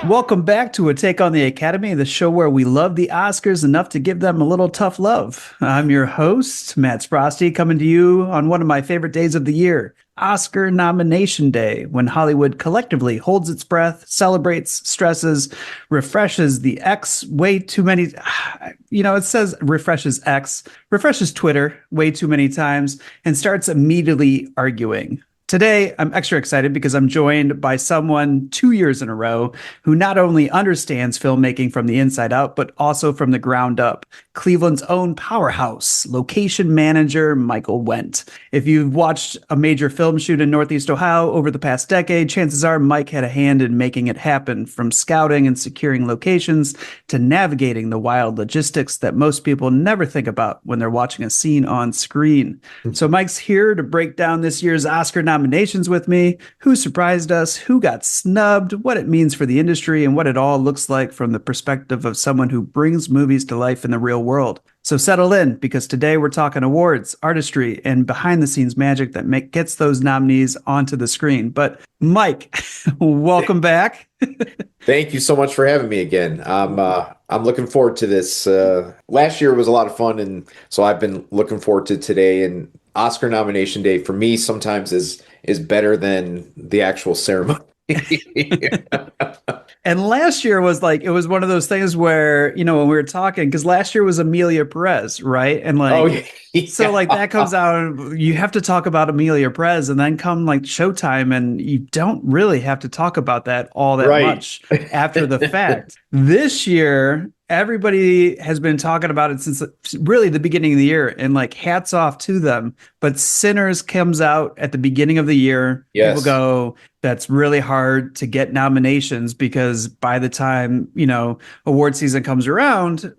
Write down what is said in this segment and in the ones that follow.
Welcome back to A Take on the Academy, the show where we love the Oscars enough to give them a little tough love. I'm your host, Matt Sprosty, coming to you on one of my favorite days of the year, Oscar Nomination Day, when Hollywood collectively holds its breath, celebrates, stresses, refreshes the X way too many. It says refreshes X, refreshes Twitter way too many times, and starts immediately arguing. Today, I'm extra excited because I'm joined by someone 2 years in a row who not only understands filmmaking from the inside out, but also from the ground up. Cleveland's own powerhouse, location manager Michael Wendt. If you've watched a major film shoot in Northeast Ohio over the past decade, chances are Mike had a hand in making it happen, from scouting and securing locations to navigating the wild logistics that most people never think about when they're watching a scene on screen. So Mike's here to break down this year's Oscar nominations with me, who surprised us, who got snubbed, what it means for the industry, and what it all looks like from the perspective of someone who brings movies to life in the real world. So settle in, because today we're talking awards, artistry, and behind the scenes magic that gets those nominees onto the screen. But Mike, welcome back. Thank you so much for having me again. I'm looking forward to this. Last year was a lot of fun, and so I've been looking forward to today. And Oscar nomination day for me sometimes is better than the actual ceremony. And last year was like, it was one of those things where, when we were talking, because last year was Amelia Perez, right? And Oh yeah. so like that comes out, and you have to talk about Amelia Perez, and then come like Showtime, and you don't really have to talk about that all that Right. much after the fact. This year, everybody has been talking about it since really the beginning of the year, and like hats off to them. But Sinners comes out at the beginning of the year. Yes. People go, that's really hard to get nominations, because by the time, award season comes around,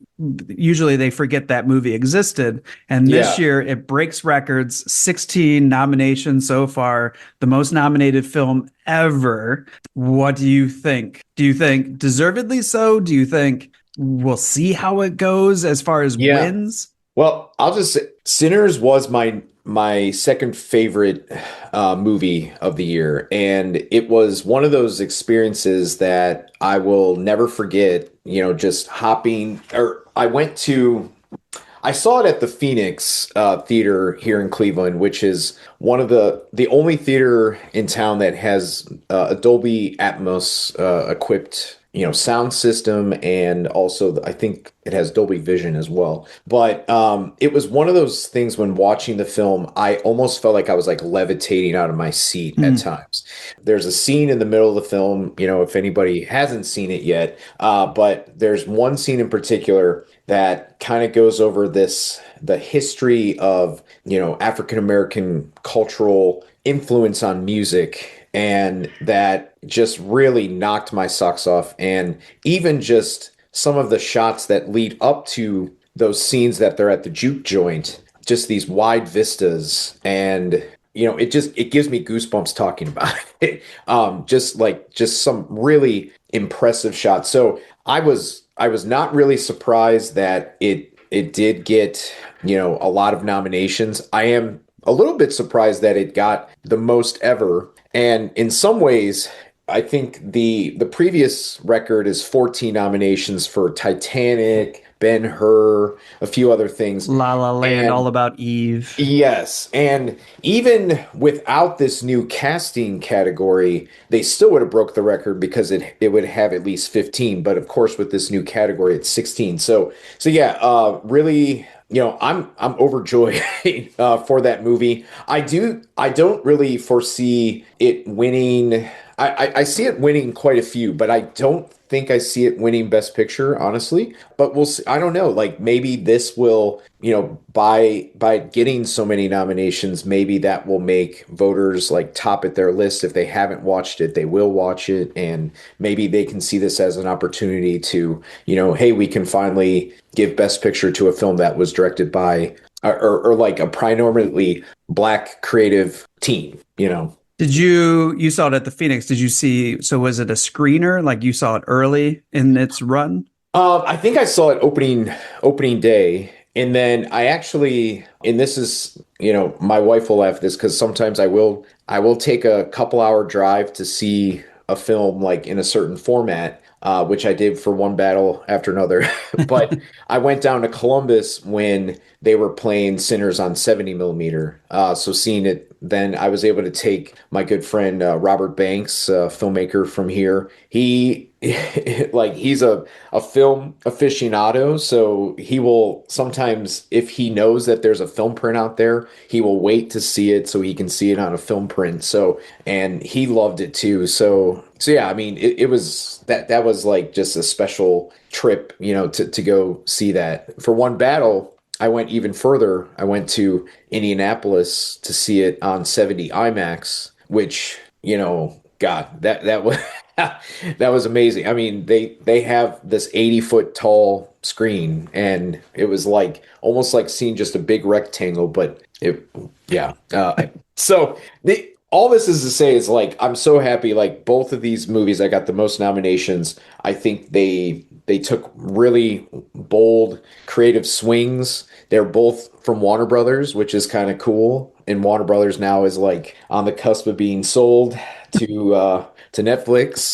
usually they forget that movie existed. And this Yeah. year it breaks records, 16 nominations so far, the most nominated film ever. What do you think? Do you think deservedly so? Do you think we'll see how it goes as far as Yeah. wins? Well, I'll just say Sinners was my second favorite movie of the year, and it was one of those experiences that I will never forget. Just hopping, or I saw it at the Phoenix Theater here in Cleveland, which is one of the only theater in town that has a Dolby Atmos equipped sound system, and also I think it has Dolby Vision as well. But it was one of those things when watching the film, I almost felt like I was like levitating out of my seat at times. There's a scene in the middle of the film, if anybody hasn't seen it yet, but there's one scene in particular that kind of goes over the history of, African American cultural influence on music. And that just really knocked my socks off. And even just some of the shots that lead up to those scenes that they're at the juke joint, just these wide vistas. And, it gives me goosebumps talking about it. Just some really impressive shots. So I was not really surprised that it did get, a lot of nominations. I am a little bit surprised that it got the most ever. And in some ways, I think the previous record is 14 nominations for Titanic, Ben-Hur, a few other things. La La Land, And All About Eve. yes, and even without this new casting category, they still would have broke the record because it would have at least 15. But of course, with this new category, it's 16. So yeah, really. I'm overjoyed for that movie. I don't really foresee it winning. I see it winning quite a few, but I don't think I see it winning Best Picture, honestly. But we'll see. I don't know. Like maybe this will, by getting so many nominations, maybe that will make voters like top at their list. If they haven't watched it, they will watch it, and maybe they can see this as an opportunity to, hey, we can finally give Best Picture to a film that was directed by or like a primarily Black creative team. Did you saw it at the Phoenix? Did you see, so was it a screener? Like you saw it early in its run? I think I saw it opening day, and then I actually, and this is, my wife will laugh at this because sometimes I will take a couple hour drive to see a film like in a certain format. which I did for one battle after another. But I went down to Columbus when they were playing Sinners on 70 millimeter. So seeing it then, I was able to take my good friend Robert Banks, filmmaker from here. He like he's a film aficionado, so he will sometimes, if he knows that there's a film print out there, he will wait to see it so he can see it on a film print. So, and he loved it too. So yeah, I mean, it was that was like just a special trip, to go see that. For one battle, I went even further. I went to Indianapolis to see it on 70 IMAX, which, God, that was that was amazing. I mean, they have this 80-foot tall screen, and it was like almost like seeing just a big rectangle, but yeah. So all this is to say is like I'm so happy. Like both of these movies, I got the most nominations. I think they took really bold, creative swings. They're both from Warner Brothers, which is kind of cool. And Warner Brothers now is like on the cusp of being sold to Netflix,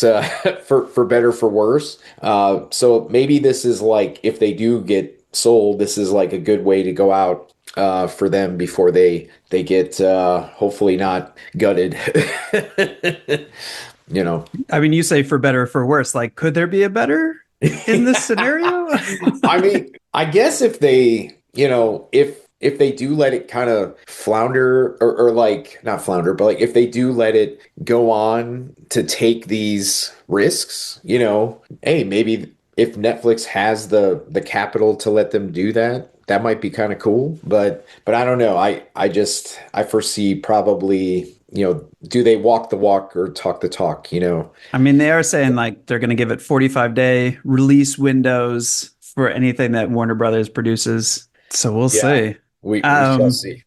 for better for worse. So maybe this is like if they do get sold, this is like a good way to go out for them before they get hopefully not gutted. You know. I mean, you say for better or for worse. Like, could there be a better in this scenario? I mean, I guess if they, if they do let it kind of flounder or like not flounder, but like if they do let it go on to take these risks, hey, maybe if Netflix has the capital to let them do that, that might be kind of cool. But I don't know. I foresee probably, do they walk the walk or talk the talk? I mean, they are saying like they're going to give it 45-day release windows for anything that Warner Brothers produces. So we'll Yeah, see. we shall Um, see.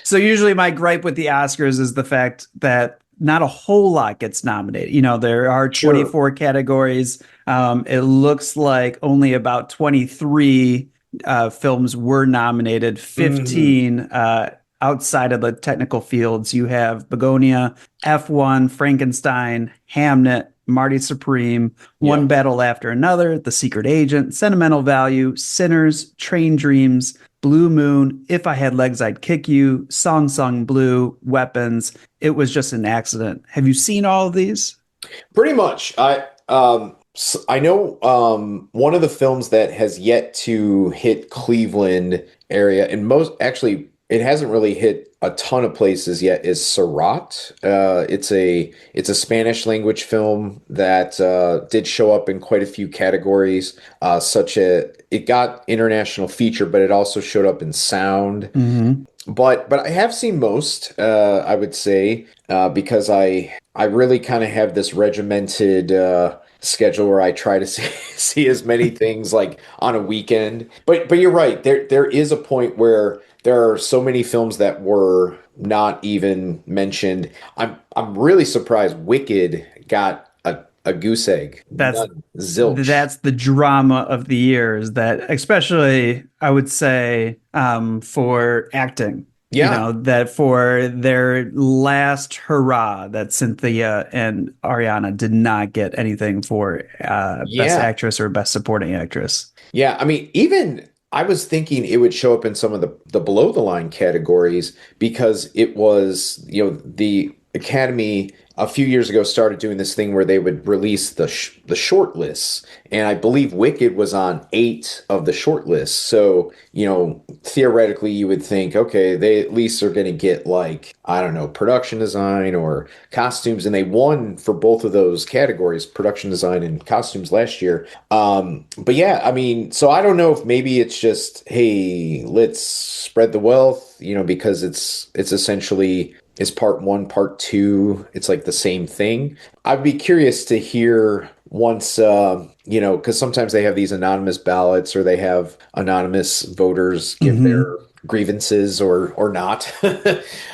so usually my gripe with the Oscars is the fact that not a whole lot gets nominated. There are Sure. 24 categories. It looks like only about 23 films were nominated, Mhm. 15 outside of the technical fields. You have Begonia, F1, Frankenstein, Hamnet, Marty Supreme, One Yeah. Battle After Another, The Secret Agent, Sentimental Value, Sinners, Train Dreams, Blue Moon, If I Had Legs, I'd Kick You, Song Sung Blue, Weapons. It was just an accident. Have you seen all of these? Pretty much. I know one of the films that has yet to hit Cleveland area, and most actually it hasn't really hit a ton of places yet, is Surat. It's a Spanish language film that did show up in quite a few categories, such as it got international feature, but it also showed up in sound. Mm-hmm. But I have seen most, I would say, because I really kind of have this regimented schedule where I try to see as many things like on a weekend. But you're right. There is a point where there are so many films that were not even mentioned. I'm really surprised Wicked got a goose egg. That's None. Zilch. that's the drama of the years that especially I would say for acting, Yeah. that for their last hurrah that Cynthia and Ariana did not get anything for best Yeah. actress or best supporting actress. Yeah, I mean, even I was thinking it would show up in some of the below the line categories because it was, the Academy a few years ago started doing this thing where they would release the short lists, and I believe Wicked was on 8 of the short lists. So, theoretically you would think, okay, they at least are going to get like, I don't know, production design or costumes, and they won for both of those categories, production design and costumes last year. But yeah, I mean, so I don't know if maybe it's just, hey, let's spread the wealth, because it's essentially it's part one, part two. It's like the same thing. I'd be curious to hear once, because sometimes they have these anonymous ballots or they have anonymous voters give Hmm. their grievances or not.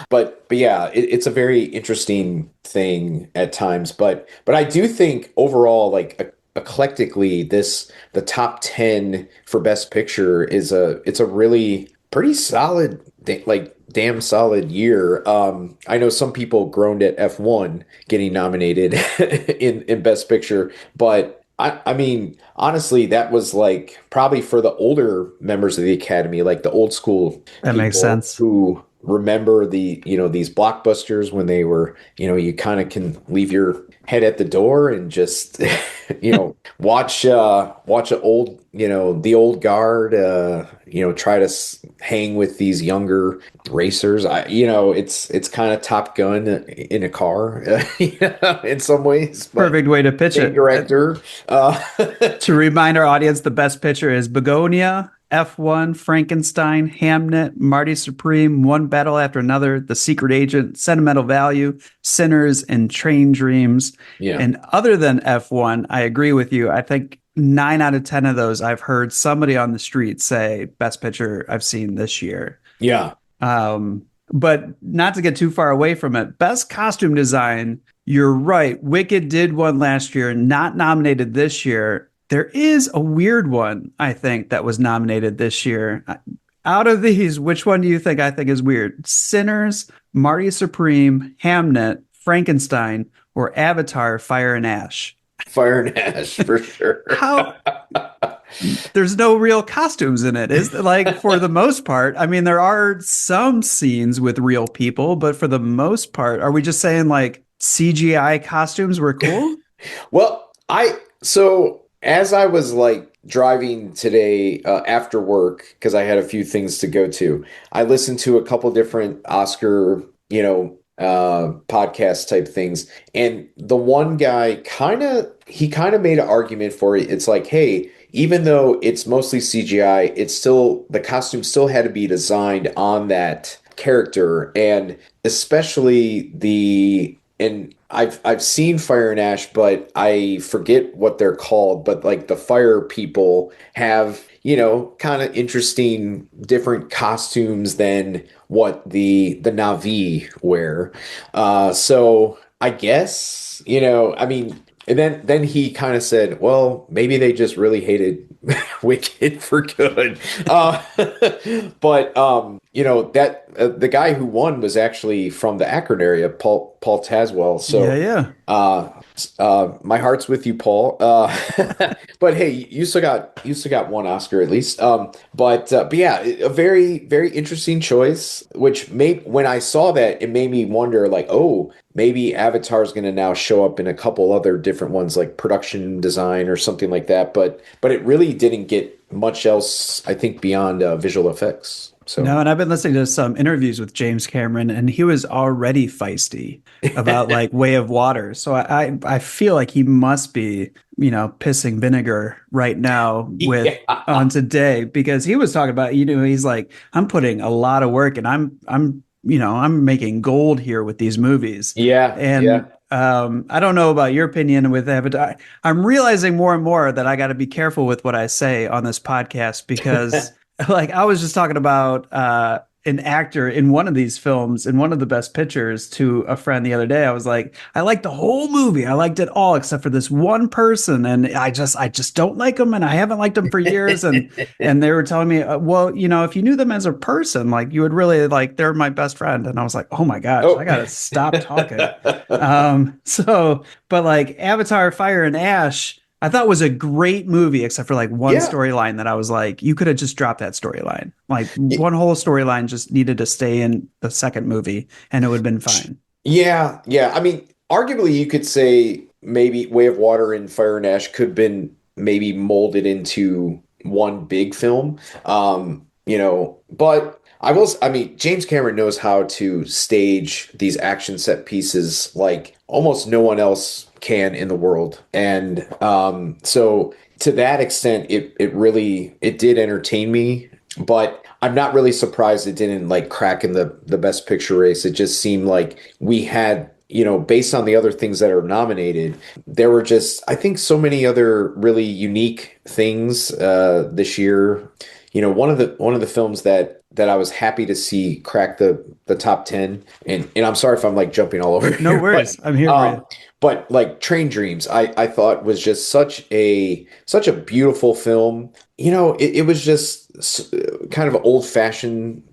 But yeah, it's a very interesting thing at times. But I do think overall, like eclectically, the top 10 for Best Picture it's a really pretty solid like damn solid year. I know some people groaned at F1 getting nominated in Best Picture, but I mean, honestly, that was like probably for the older members of the Academy, like the old school That makes people sense. who remember these blockbusters when they were, you kind of can leave your head at the door and just watch an old, the old guard, try to hang with these younger racers. It's kind of Top Gun in a car, in some ways, but Perfect way to pitch same it. director. Uh, To remind our audience, the best picture is Begonia, F1, Frankenstein, Hamnet, Marty Supreme, One Battle After Another, The Secret Agent, Sentimental Value, Sinners, and Train Dreams. yeah, And other than F1, I agree with you. I think 9 out of 10 of those I've heard somebody on the street say best picture I've seen this year. yeah. But not to get too far away from it, best costume design. You're right. Wicked did one last year, not nominated this year. There is a weird one, I think, that was nominated this year. Out of these, which one do you think I think is weird? Sinners, Marty Supreme, Hamnet, Frankenstein, or Avatar, Fire and Ash? Fire and Ash for sure. How there's no real costumes in it, is like for the most part. I mean, there are some scenes with real people, but for the most part, are we just saying like CGI costumes were cool? Well, so as I was like driving today after work because I had a few things to go to, I listened to a couple different Oscar, podcast type things, and the one guy kind of made an argument for it. It's like, hey, even though it's mostly CGI, the costume still had to be designed on that character, and especially and I've seen Fire and Ash, but I forget what they're called. But like the fire people have, kind of interesting different costumes than what the Na'vi wear. So I guess, I mean, and then he kind of said, well, maybe they just really hated Wicked for good. But that the guy who won was actually from the Akron area, Paul Taswell. Yeah, So yeah. uh my heart's with you, Paul. But hey, you still got one Oscar at least. But yeah, a very, very interesting choice, which made when I saw that, it made me wonder like, oh, maybe Avatar is going to now show up in a couple other different ones like production design or something like that. But it really didn't get much else, I think, beyond visual effects. So No, and I've been listening to some interviews with James Cameron, and he was already feisty about like Way of Water. So I feel like he must be, pissing vinegar right now with yeah, on today because he was talking about, he's like, I'm putting a lot of work and I'm making gold here with these movies. yeah, yeah. And I don't know about your opinion with Avatar. I'm realizing more and more that I got to be careful with what I say on this podcast because like I was just talking about an actor in one of these films in one of the best pictures to a friend the other day. I was like, I liked the whole movie. I liked it all except for this one person, and I just don't like him, and I haven't liked him for years. And they were telling me, well, if you knew them as a person, like you would really like they're my best friend. And I was like, oh my gosh, Oh. I gotta stop talking. But like Avatar, Fire and Ash. I thought was a great movie, except for like one Yeah. storyline that I was like, you could have just dropped that storyline. Like one whole storyline just needed to stay in the second movie and it would have been fine. Yeah, yeah. I mean, arguably, you could say maybe Way of Water and Fire and Ash could have been maybe molded into one big film. But I mean, James Cameron knows how to stage these action set pieces like almost no one else can in the world. And so to that extent, it did entertain me, but I'm not really surprised it didn't like crack in the best picture race. It just seemed like we had, based on the other things that are nominated, there were just, I think, so many other really unique things this year. One of the films that I was happy to see crack the top 10, and I'm sorry if I'm like jumping all over No here, worries. I'm here for you. but like Train Dreams, I thought was just such a beautiful film. It was just kind of old fashioned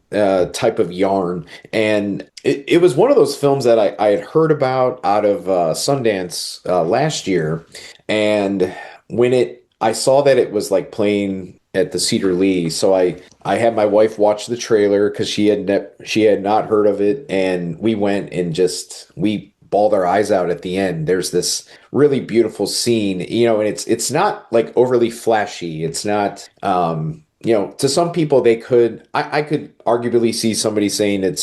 type of yarn. And it was one of those films that I had heard about out of Sundance last year. And I saw that it was like playing at the Cedar Lee. So I had my wife watch the trailer because she had not heard of it. And we went and we bawled our eyes out at the end. There's this really beautiful scene, and it's not like overly flashy. It's not, to some people I could arguably see somebody saying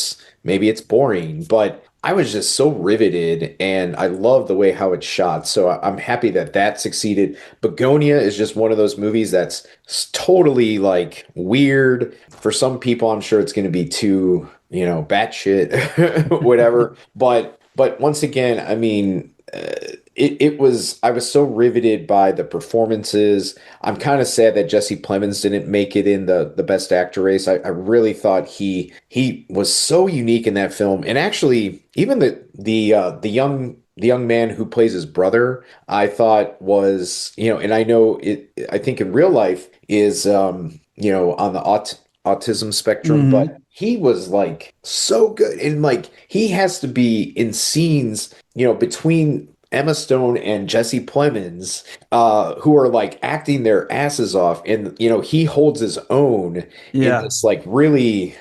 maybe it's boring, but I was just so riveted and I love the way how it's shot. So I'm happy that that succeeded. Begonia is just one of those movies that's totally like weird. For some people, I'm sure it's going to be too, batshit, whatever. But once again, I mean, I was so riveted by the performances. I'm kind of sad that Jesse Plemons didn't make it in the best actor race. I really thought he was so unique in that film. And actually, even the young man who plays his brother, I thought was, and I know I think in real life is, on the autism spectrum, but Hmm. he was like so good. And like he has to be in scenes, between Emma Stone and Jesse Plemons, who are like acting their asses off. And, he holds his own in Yeah. this like really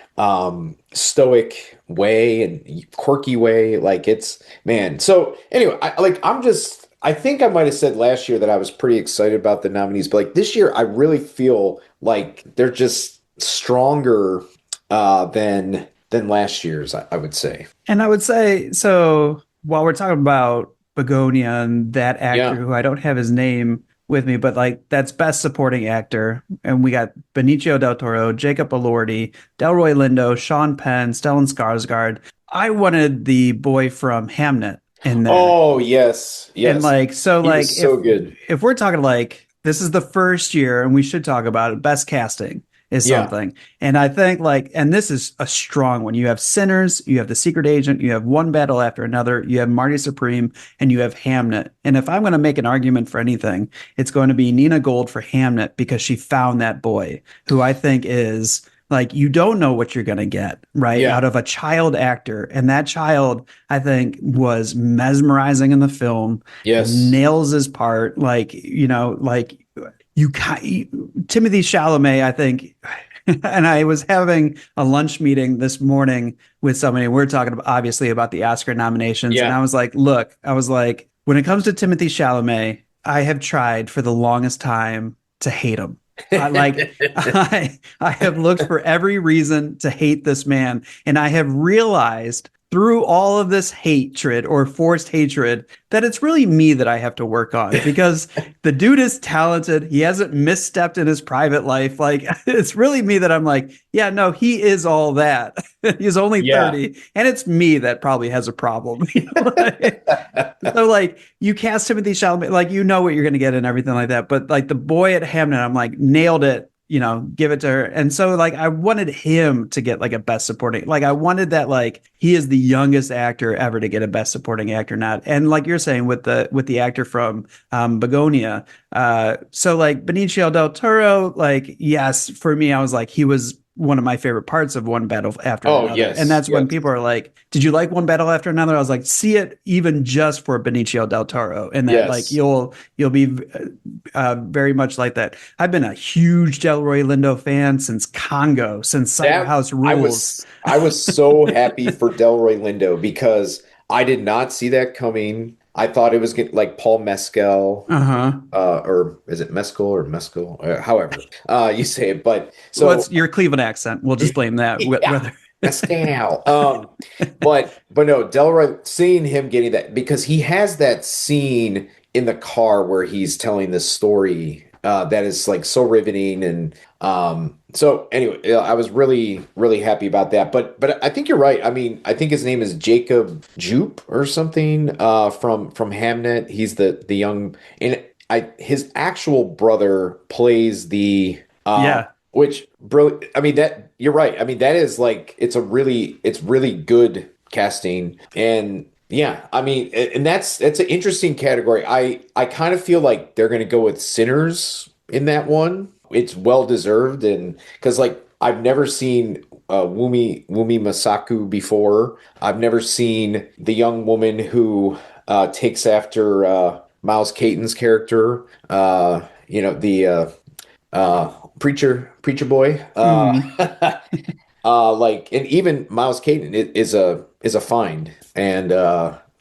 stoic way and quirky way. Like it's, man. So anyway, I think I might have said last year that I was pretty excited about the nominees, but like this year, I really feel like they're just stronger than last year's, I would say. And I would say, so while we're talking about Begonia and that actor Yeah. who I don't have his name with me, but like that's best supporting actor. And we got Benicio del Toro, Jacob Elordi, Delroy Lindo, Sean Penn, Stellan Skarsgård. I wanted the boy from Hamnet in there. Oh, yes. And Yes. like, so He like was so good. if we're talking like this is the first year and we should talk about it, best casting is Yeah. something. And I think like, and this is a strong one. You have Sinners, you have The Secret Agent, you have One Battle After Another, you have Marty Supreme, and you have Hamnet. And if I'm going to make an argument for anything, it's going to be Nina Gold for Hamnet because she found that boy who I think is like you don't know what you're going to get, right? Yeah. Out of a child actor. And that child, I think, was mesmerizing in the film, Yes. nails his part. Like, like Timothy Chalamet, I think, and I was having a lunch meeting this morning with somebody. And we're talking about, obviously about the Oscar nominations. And I Yeah. was like, look, I was like, when it comes to Timothy Chalamet, I have tried for the longest time to hate him. I have looked for every reason to hate this man, and I have realized through all of this hatred or forced hatred that it's really me that I have to work on because the dude is talented. He hasn't misstepped in his private life. Like it's really me that I'm like, yeah, no, he is all that. He's only Yeah. 30, and it's me that probably has a problem. So like you cast Timothy Chalamet, like you know what you're gonna get and everything like that. But like the boy at Hamnet, I'm like nailed it. Give it to her. And so like I wanted him to get like a best supporting. Like I wanted that like he is the youngest actor ever to get a best supporting actor nod. And like you're saying with the actor from Begonia, so like Benicio del Toro, like yes, for me, I was like he was one of my favorite parts of One Battle After Oh, Another. And yes. that's when Yes. people are like, did you like One Battle After Another? I was like, see it even just for Benicio del Toro. And that like Yes. you'll be very much like that. I've been a huge Delroy Lindo fan since Congo, since Cider That House Rules. I was so happy for Delroy Lindo because I did not see that coming. I thought it was like Paul Mescal, Uh-huh. or is it Mescal or Mescal, however you say it. But What's so your Cleveland accent? We'll just blame that. yeah, Whether Mescal. But no, Delroy, seeing him getting that because he has that scene in the car where he's telling this story that is like so riveting. And so anyway, I was really really happy about that. But I think you're right. I mean, I think his name is Jacob Jupe or something from Hamnet. He's the young, and I his actual brother plays the yeah. which brilliant. I mean, that you're right. I mean, that is like it's really good casting. And yeah, I mean, and that's an interesting category. I kind of feel like they're going to go with Sinners in that one. It's well deserved. And because like I've never seen Wumi Masaku before. I've never seen the young woman who takes after Miles Caton's character. The preacher boy. Hmm. And even Miles Caton is a find, and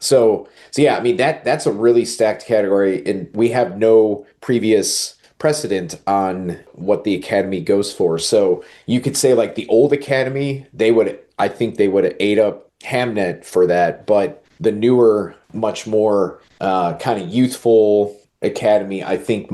so yeah, I mean that's a really stacked category, and we have no previous precedent on what the Academy goes for. So you could say like the old Academy, I think they would have ate up Hamnet for that, but the newer, much more kind of youthful Academy, I think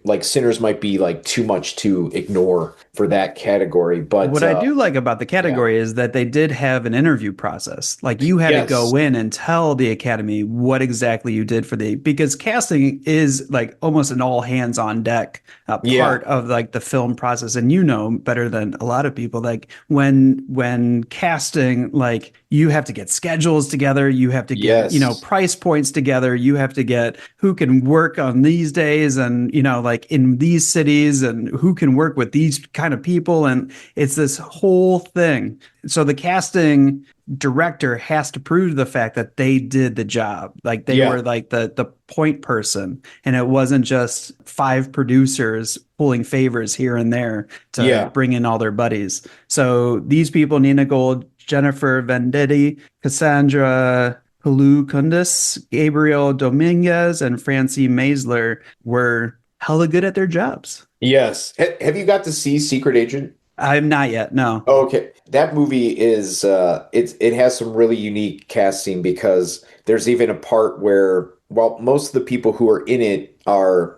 like Sinners might be like too much to ignore for that category. But What I do like about the yeah, category is that they did have an interview process. Like you had to yes, go in and tell the Academy what exactly you did for because casting is like almost an all hands on deck yeah, part of like the film process. And you know better than a lot of people, like when casting, like you have to get schedules together, you have to get, yes, price points together, you have to get who can work on these days and, like in these cities and who can work with these kind of people. And it's this whole thing. So the casting director has to prove the fact that they did the job. Like they were yeah, like the point person. And it wasn't just five producers pulling favors here and there to yeah. bring in all their buddies. So these people, Nina Gold, Jennifer Venditti, Cassandra Kundis, Gabriel Dominguez, and Francie Maisler were hella good at their jobs. Yes. Have you got to see Secret Agent? I'm not yet. No. Oh, okay. That movie is it has some really unique casting because there's even a part where, well, most of the people who are in it are,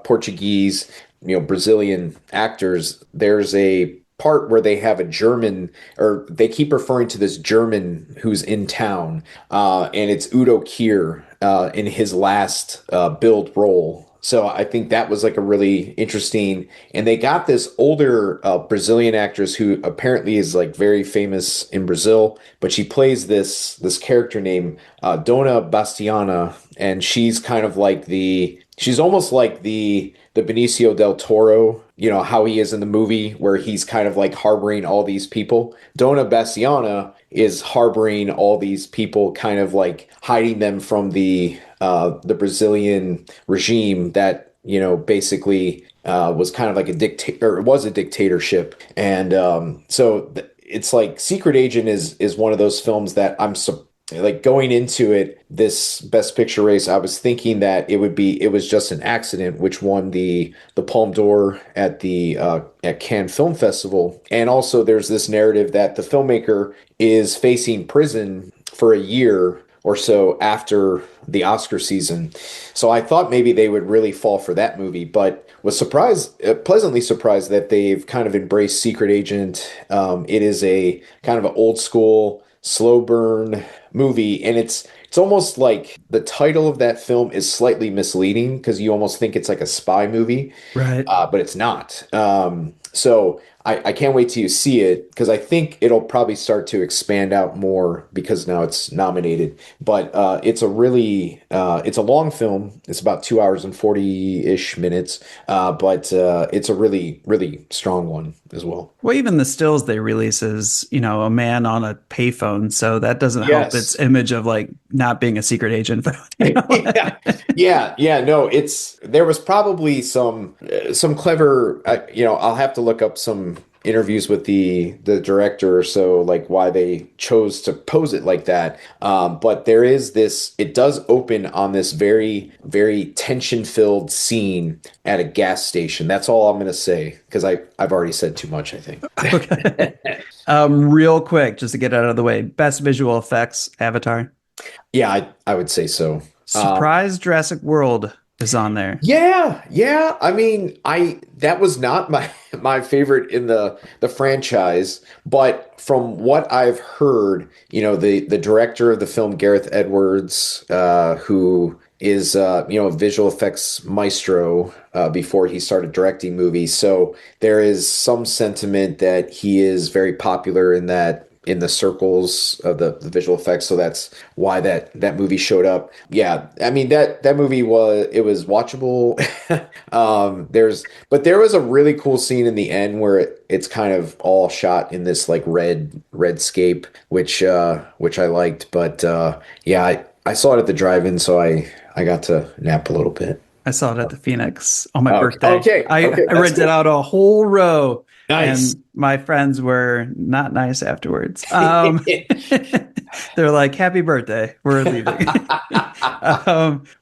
Portuguese, Brazilian actors. There's a part where they have a German, or they keep referring to this German who's in town, and it's Udo Kier in his last build role. So I think that was like a really interesting, and they got this older Brazilian actress who apparently is like very famous in Brazil, but she plays this character named Dona Bastiana, and she's kind of like she's almost like the Benicio del Toro, how he is in the movie, where he's kind of like harboring all these people. Dona Bastiana is harboring all these people, kind of like hiding them from the Brazilian regime that basically was kind of like a dictator, or was a dictatorship, and it's like Secret Agent is one of those films that like going into it, this Best Picture race, I was thinking that it was just an accident, which won the Palme d'Or at the at Cannes Film Festival. And also there's this narrative that the filmmaker is facing prison for a year or so after the Oscar season. So I thought maybe they would really fall for that movie, but was pleasantly surprised that they've kind of embraced Secret Agent. It is a kind of an old school, slow burn movie, and it's almost like the title of that film is slightly misleading because you almost think it's like a spy movie, Right. but it's not. So I can't wait till you see it because I think it'll probably start to expand out more because now it's nominated. But it's a long film. It's about 2 hours and 40-ish minutes. But it's a really, really strong one as well. Well, even the stills they release is, a man on a payphone. So that doesn't help its Yes. image of like not being a secret agent. You know? Yeah, yeah. No, there was probably some clever. I'll have to look up some interviews with the director, so like why they chose to pose it like that. But there is this. It does open on this very very tension filled scene at a gas station. That's all I'm gonna say because I've already said too much, I think. Okay. Real quick, just to get out of the way, best visual effects, Avatar. Yeah, I would say so. Surprise Jurassic World is on there. Yeah, yeah. I mean, I that was not my my favorite in the franchise, but from what I've heard, the director of the film, Gareth Edwards, who is a visual effects maestro before he started directing movies. So there is some sentiment that he is very popular in that in the circles of the visual effects. So that's why that movie showed up. Yeah, I mean that movie was watchable. But there was a really cool scene in the end where it's kind of all shot in this like redscape, which I liked. But yeah, I saw it at the drive-in, so I got to nap a little bit. I saw it at the Phoenix on my Okay, birthday. I that's rented cool. out a whole row, Nice. and my friends were not nice afterwards. They're like, "Happy birthday, we're leaving."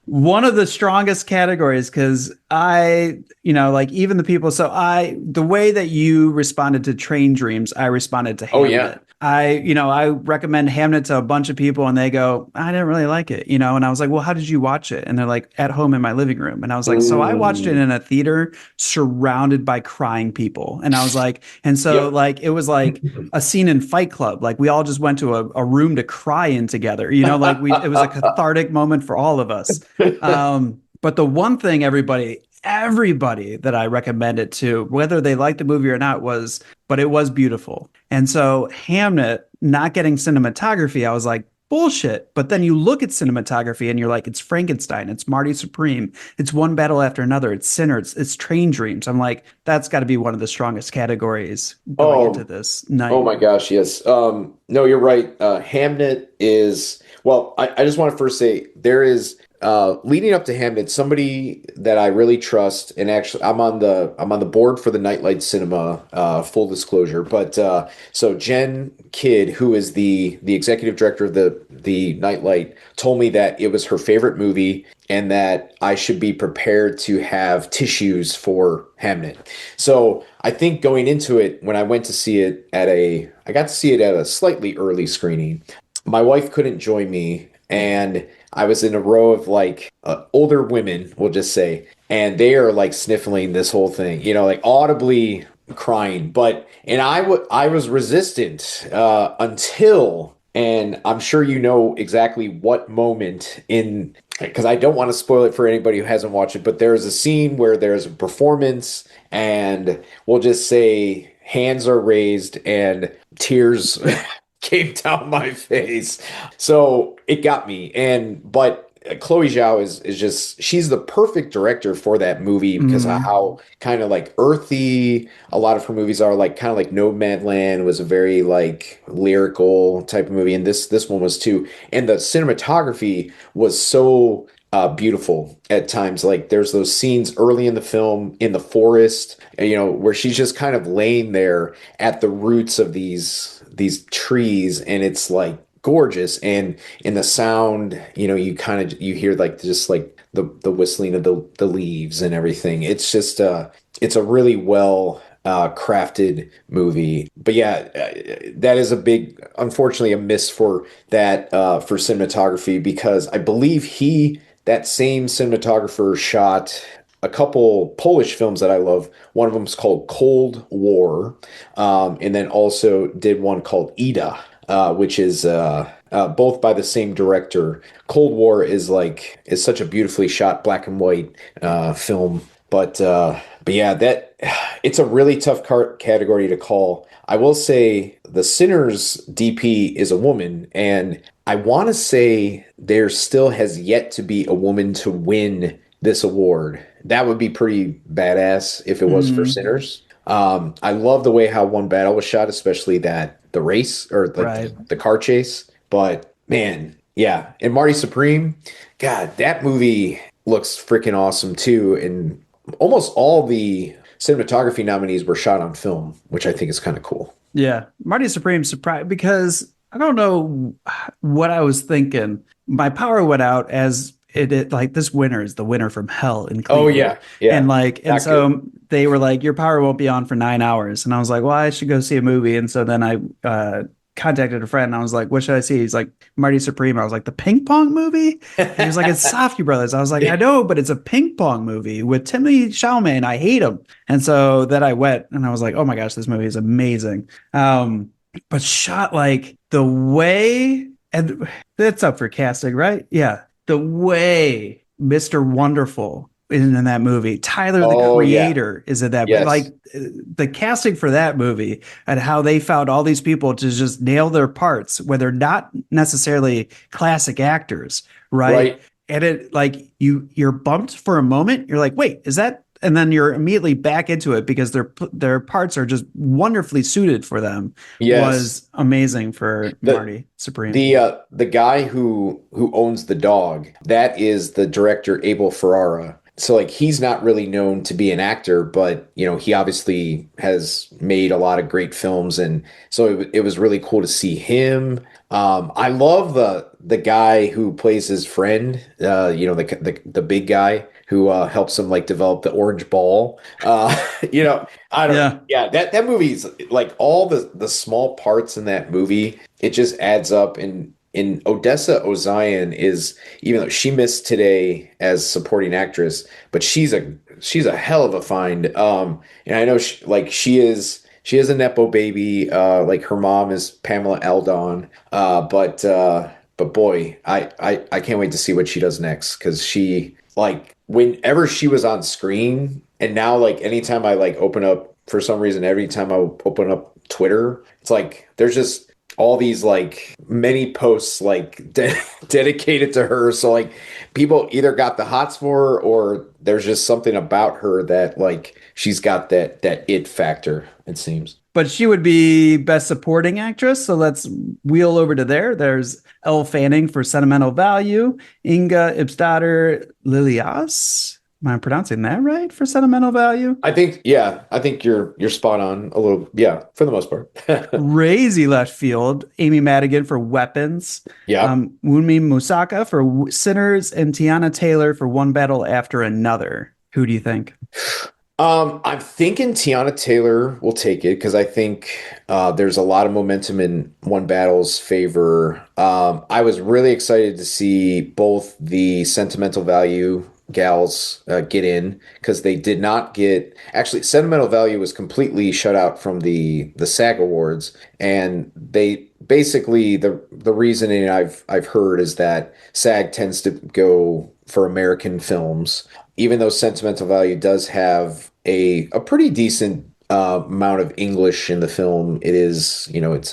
One of the strongest categories, because like even the people. So the way that you responded to Train Dreams, I responded to Oh yeah. Hamnet. I recommend Hamnet to a bunch of people and they go, I didn't really like it, and I was like, well, how did you watch it? And they're like, at home in my living room. And I was like, so I watched it Mm. in a theater surrounded by crying people. And I was like, and so Yep. like, it was like a scene in Fight Club. Like we all just went to a room to cry in together, like it was a cathartic moment for all of us. But the one thing everybody that I recommend it to, whether they liked the movie or not, but it was beautiful. And so Hamnet not getting cinematography, I was like, bullshit. But then you look at cinematography and you're like, it's Frankenstein, it's Marty Supreme, it's One Battle After Another, it's Sinner, it's Train Dreams. I'm like, that's got to be one of the strongest categories going into Oh, this oh night. my gosh, yes. No, you're right. Hamnet is, well, I just want to first say there is leading up to Hamnet, somebody that I really trust, and actually I'm on the board for the Nightlight Cinema, full disclosure. But so Jen Kidd, who is the executive director of the Nightlight, told me that it was her favorite movie and that I should be prepared to have tissues for Hamnet. So I think going into it, when I went to see it I got to see it at a slightly early screening. My wife couldn't join me, and I was in a row of like older women, we'll just say, and they are like sniffling this whole thing, like audibly crying. And I was resistant until, and I'm sure you know exactly what moment in, because I don't want to spoil it for anybody who hasn't watched it, but there's a scene where there's a performance, and we'll just say hands are raised and tears came down my face. So it got me. But Chloe Zhao is just, she's the perfect director for that movie because of Mm, how kind of like earthy a lot of her movies are, like kind of like Nomadland was a very like lyrical type of movie, and this one was too. And the cinematography was so beautiful at times. Like there's those scenes early in the film in the forest, where she's just kind of laying there at the roots of these trees, and it's like gorgeous. And in the sound, you hear like just like the whistling of the leaves and everything. It's a really well crafted movie. But yeah, that is unfortunately a miss for that, for cinematography, because I believe that same cinematographer shot a couple Polish films that I love. One of them is called Cold War, and then also did one called Ida, which is both by the same director. Cold War is such a beautifully shot black and white film. But yeah, that it's a really tough category to call. I will say the Sinners DP is a woman, and I want to say there still has yet to be a woman to win this award. That would be pretty badass if it was for mm, Sinners. I love the way how One Battle was shot, especially the race, or like right. the car chase. But man, yeah, and Marty Supreme, God, that movie looks freaking awesome too. And almost all the cinematography nominees were shot on film, which I think is kind of cool. Yeah. Marty Supreme surprised because I don't know what I was thinking. My power went out as it like this winter is the winter from hell in Oh Cleveland. yeah, yeah, And not good. so they were like, your power won't be on for 9 hours. And I was like, well, I should go see a movie. And so then I contacted a friend and I was like, what should I see? He's like, Marty Supreme. I was like, the ping pong movie? And he was like, it's Safdie Brothers. I was like, I know, but it's a ping pong movie with Timothy Chalamet. I hate him. And so then I went and I was like, oh my gosh, this movie is amazing. But shot like the way, and that's up for casting, right? Yeah. The way Mr. Wonderful in that movie. Tyler, the Oh yeah. Creator, is in that. Like Yes. the casting for that movie and how they found all these people to just nail their parts when they're not necessarily classic actors, right? Right. And it like you're bumped for a moment. You're like, wait, is that? And then you're immediately back into it because their parts are just wonderfully suited for them. Yes. Was amazing for The Marty Supreme. the guy who owns the dog, that is the director Abel Ferrara. So like he's not really known to be an actor, but you know, he obviously has made a lot of great films, and so it was really cool to see him. I love the guy who plays his friend, you know, the big guy who helps him like develop the orange ball. You know, I don't, Yeah. yeah, that movie's like all the small parts in that movie, it just adds up. And Odessa Ozion is, even though she missed today as supporting actress, but she's a hell of a find. And I know she is a nepo baby. Like her mom is Pamela Eldon. But boy, I can't wait to see what she does next, because she, like, whenever she was on screen, and now like anytime I like open up, for some reason, every time I open up Twitter, it's like there's just all these like many posts like dedicated to her. So like people either got the hots for her, or there's just something about her that like she's got that it factor, it seems. But she would be best supporting actress. So let's wheel over to there. There's Elle Fanning for Sentimental Value, Inga Ibsdatter Lilias. Am I pronouncing that right for Sentimental Value? I think, yeah, I think you're spot on a little, yeah, for the most part. Crazy left field. Amy Madigan for Weapons. Yeah. Wunmi Musaka for Sinners, and Tiana Taylor for One Battle After Another. Who do you think? I'm thinking Tiana Taylor will take it, because I think there's a lot of momentum in One Battle's favor. I was really excited to see both the Sentimental Value gals get in, because they did not get, actually Sentimental Value was completely shut out from the SAG Awards, and they basically, the reasoning I've heard is that SAG tends to go for American films, even though Sentimental Value does have a pretty decent amount of English in the film. It is, you know, it's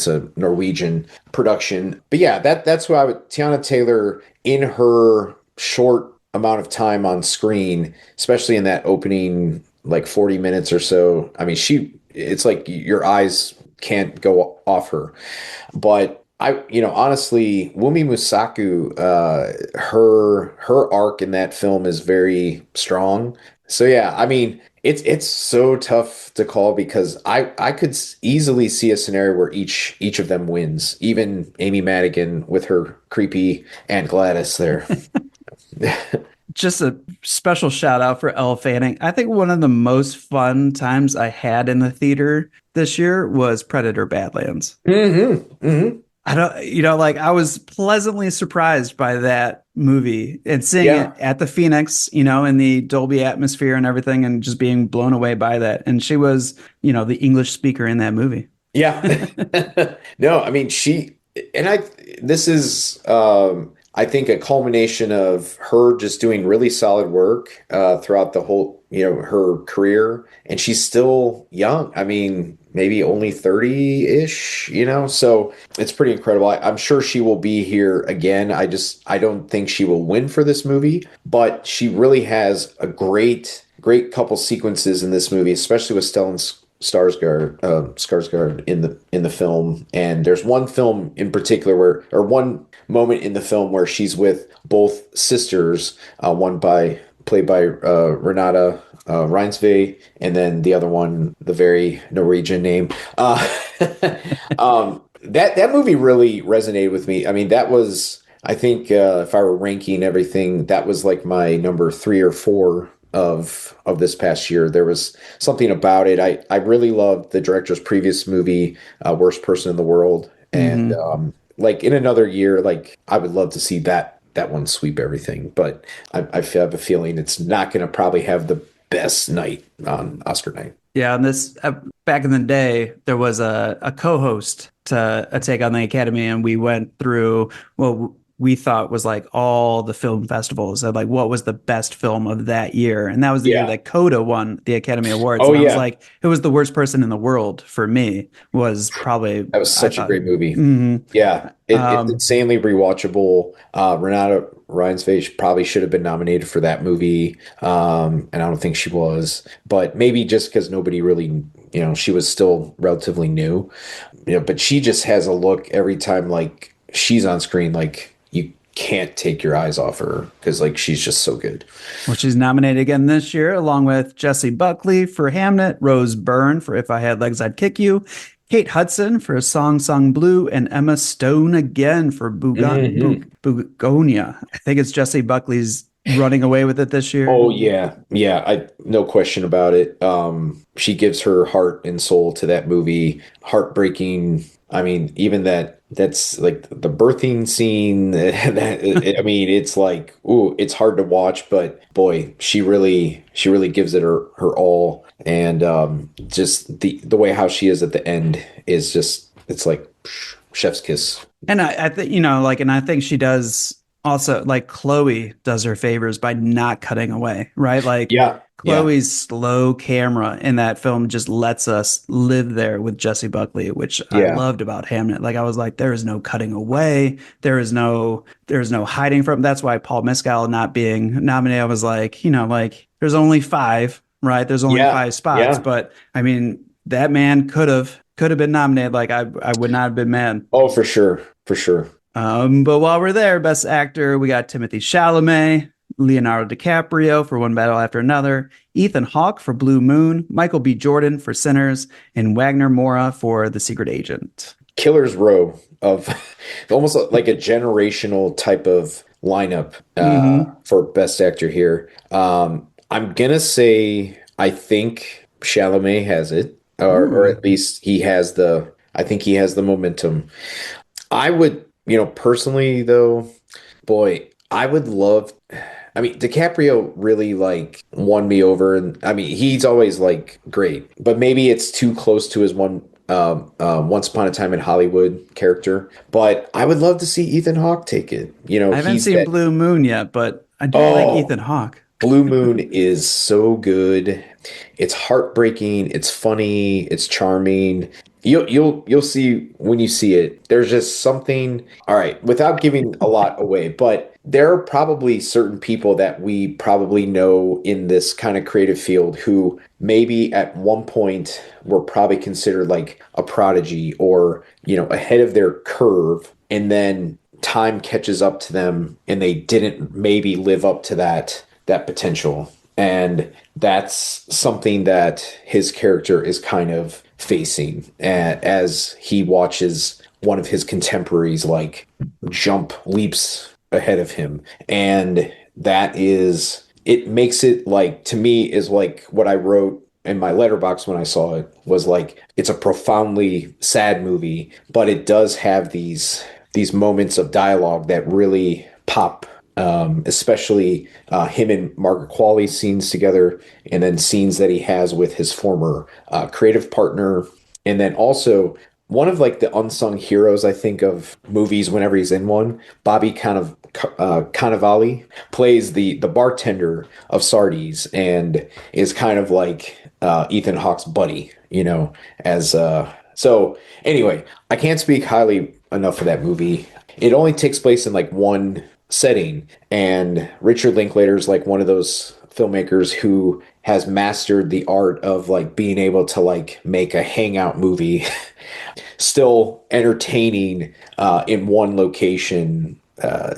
a Norwegian production. But yeah, that's why I would, Tiana Taylor, in her short amount of time on screen, especially in that opening like 40 minutes or so. I mean, it's like your eyes can't go off her. But you know, honestly, Wumi Musaku, her arc in that film is very strong. So yeah, I mean, it's so tough to call, because I could easily see a scenario where each of them wins, even Amy Madigan with her creepy Aunt Gladys there. Just a special shout out for Elle Fanning. I think one of the most fun times I had in the theater this year was Predator Badlands. Hmm. I don't, like I was pleasantly surprised by that movie and seeing it Yeah. at the Phoenix, in the Dolby atmosphere and everything, and just being blown away by that. And she was, the English speaker in that movie. Yeah. No, I mean, and this is, I think, a culmination of her just doing really solid work throughout the whole, her career. And she's still young. I mean, maybe only 30-ish, so it's pretty incredible. I'm sure she will be here again. I don't think she will win for this movie, but she really has a great couple sequences in this movie, especially with Stellan Skarsgård in the film. And there's one film in particular one moment in the film where she's with both sisters, one played by Renata Reinsve, and then the other one, the very Norwegian name. That movie really resonated with me. I mean, that was, I think, if I were ranking everything, that was like my number 3 or 4 of this past year. There was something about it. I really loved the director's previous movie, Worst Person in the World, and Hmm. like in another year, like I would love to see that one sweep everything. But I have a feeling it's not going to probably have the best night on Oscar night. Yeah, and this back in the day, there was a co-host to a Take on the Academy, and we went through. Well, we thought was like all the film festivals of like what was the best film of that year. And that was the year Yeah. that Coda won the Academy Awards. Oh And I was yeah. like, it was the worst person in the world for me, was probably, That was I such a thought. great movie. Mhm. Yeah, it's Um, insanely rewatchable. Renata Reinsve probably should have been nominated for that movie, and I don't think she was. But maybe just because nobody really, she was still relatively new. But she just has a look every time like she's on screen, like you can't take your eyes off her because like she's just so good. well, she's nominated again this year, along with Jessie Buckley for Hamnet, Rose Byrne for If I Had Legs, I'd Kick You, Kate Hudson for A Song Sung Blue, and Emma Stone again for Hmm. Bugonia. I think it's Jessie Buckley's running away with it this year. Oh yeah, yeah, I no question about it. She gives her heart and soul to that movie. Heartbreaking. I mean, even that's like the birthing scene I mean, it's like, ooh, it's hard to watch, but boy, she really gives it her all. And just the way how she is at the end is just it's like chef's kiss. And I think, like, and I think she does also, like, Chloe does her favors by not cutting away, right? Like, Yeah, yeah, Chloe's slow camera in that film just lets us live there with Jessie Buckley, which I yeah. loved about Hamnet. Like, I was like, there is no cutting away. There is no hiding from. That's why Paul Mescal not being nominated, I was like, like, there's only five, right? There's only Yeah, five spots. yeah. But I mean, that man could have been nominated. Like, I would not have been mad. Oh, for sure, for sure. But while we're there, Best Actor, we got Timothy Chalamet, Leonardo DiCaprio for One Battle After Another, Ethan Hawke for Blue Moon, Michael B. Jordan for Sinners, and Wagner Moura for The Secret Agent. Killer's row of almost like a generational type of lineup Hmm. for best actor here. I'm gonna say I think Chalamet has it, or Ooh. at least he has the. I think he has the momentum. I would, personally though, boy, I would love. I mean, DiCaprio really like won me over, and I mean, he's always like great, but maybe it's too close to his Once Upon a Time in Hollywood character. But I would love to see Ethan Hawke take it. I haven't He's seen that. Blue Moon yet, but I do like Oh, Ethan Hawke. Blue Moon is so good. It's heartbreaking, it's funny, it's charming. You'll see when you see it. There's just something, all right, without giving a lot away, but there are probably certain people that we probably know in this kind of creative field who maybe at one point were probably considered like a prodigy or, ahead of their curve, and then time catches up to them and they didn't maybe live up to that potential. And that's something that his character is kind of facing as he watches one of his contemporaries like jump leaps ahead of him. And that is, it makes it like, to me, is like what I wrote in my letterbox when I saw it was like, it's a profoundly sad movie, but it does have these moments of dialogue that really pop, especially him and Margaret Qualley's scenes together, and then scenes that he has with his former creative partner, and then also one of like the unsung heroes, I think, of movies whenever he's in one. Bobby Cannavale plays the bartender of Sardi's and is kind of like Ethan Hawke's buddy, as so anyway, I can't speak highly enough of that movie. It only takes place in like one setting, and Richard Linklater is like one of those filmmakers who has mastered the art of like being able to like make a hangout movie still entertaining in one location,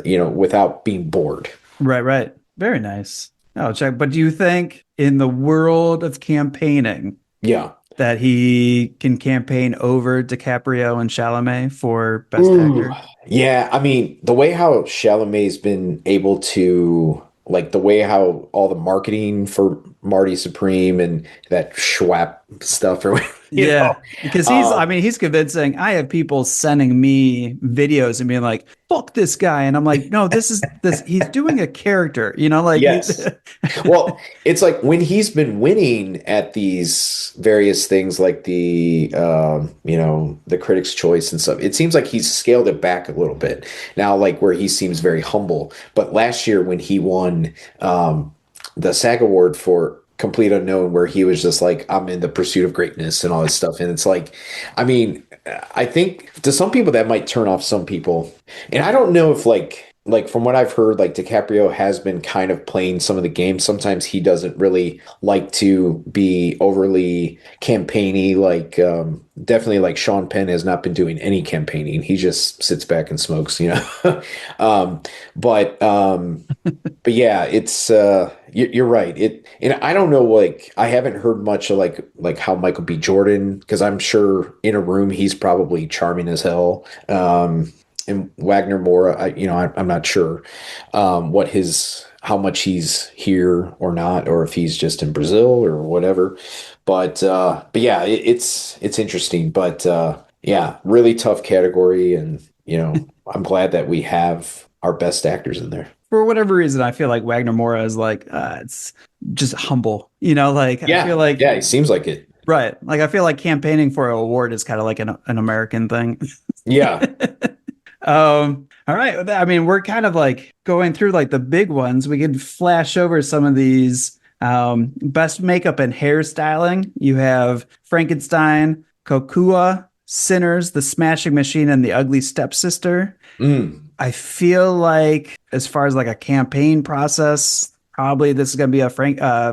without being bored. Right, right. Very nice. Oh, check. But do you think in the world of campaigning Yeah. that he can campaign over DiCaprio and Chalamet for Best Ooh. Actor? Yeah, I mean, the way how Chalamet's been able to, like, the way how all the marketing for Marty Supreme and that Schwap stuff or whatever, you Yeah, know. because I Um, mean, he's convincing. I have people sending me videos and being like, "Fuck this guy," and I'm like, "No, this. He's doing a character, yes. Well, it's like when he's been winning at these various things like the Critics' Choice and stuff, it seems like he's scaled it back a little bit now, like where he seems very humble. But last year when he won the SAG Award for Complete Unknown, where he was just like, I'm in the pursuit of greatness and all this stuff. And it's like, I mean, I think to some people that might turn off some people. And I don't know if like from what I've heard, like DiCaprio has been kind of playing some of the games. Sometimes he doesn't really like to be overly campaigny. Like definitely like Sean Penn has not been doing any campaigning. He just sits back and smokes, you know. um, but but yeah, it's you're right. And I don't know, like I haven't heard much of like how Michael B. Jordan, because I'm sure in a room he's probably charming as hell. And Wagner Moore, I'm not sure what his how much he's here or not, or if he's just in Brazil or whatever. But yeah, it's interesting. But yeah, really tough category, and I'm glad that we have our best actors in there. For whatever reason, I feel like Wagner Mora is like, it's just humble, like I feel Yeah, like, yeah, it seems like it. right, like I feel like campaigning for an award is kind of like an American thing. Yeah. All right. I mean, we're kind of like going through like the big ones. We can flash over some of these. Best makeup and hairstyling. You have Frankenstein, Kokua, Sinners, The Smashing Machine, and The Ugly Stepsister. Mm. I feel like as far as like a campaign process, probably this is going to be a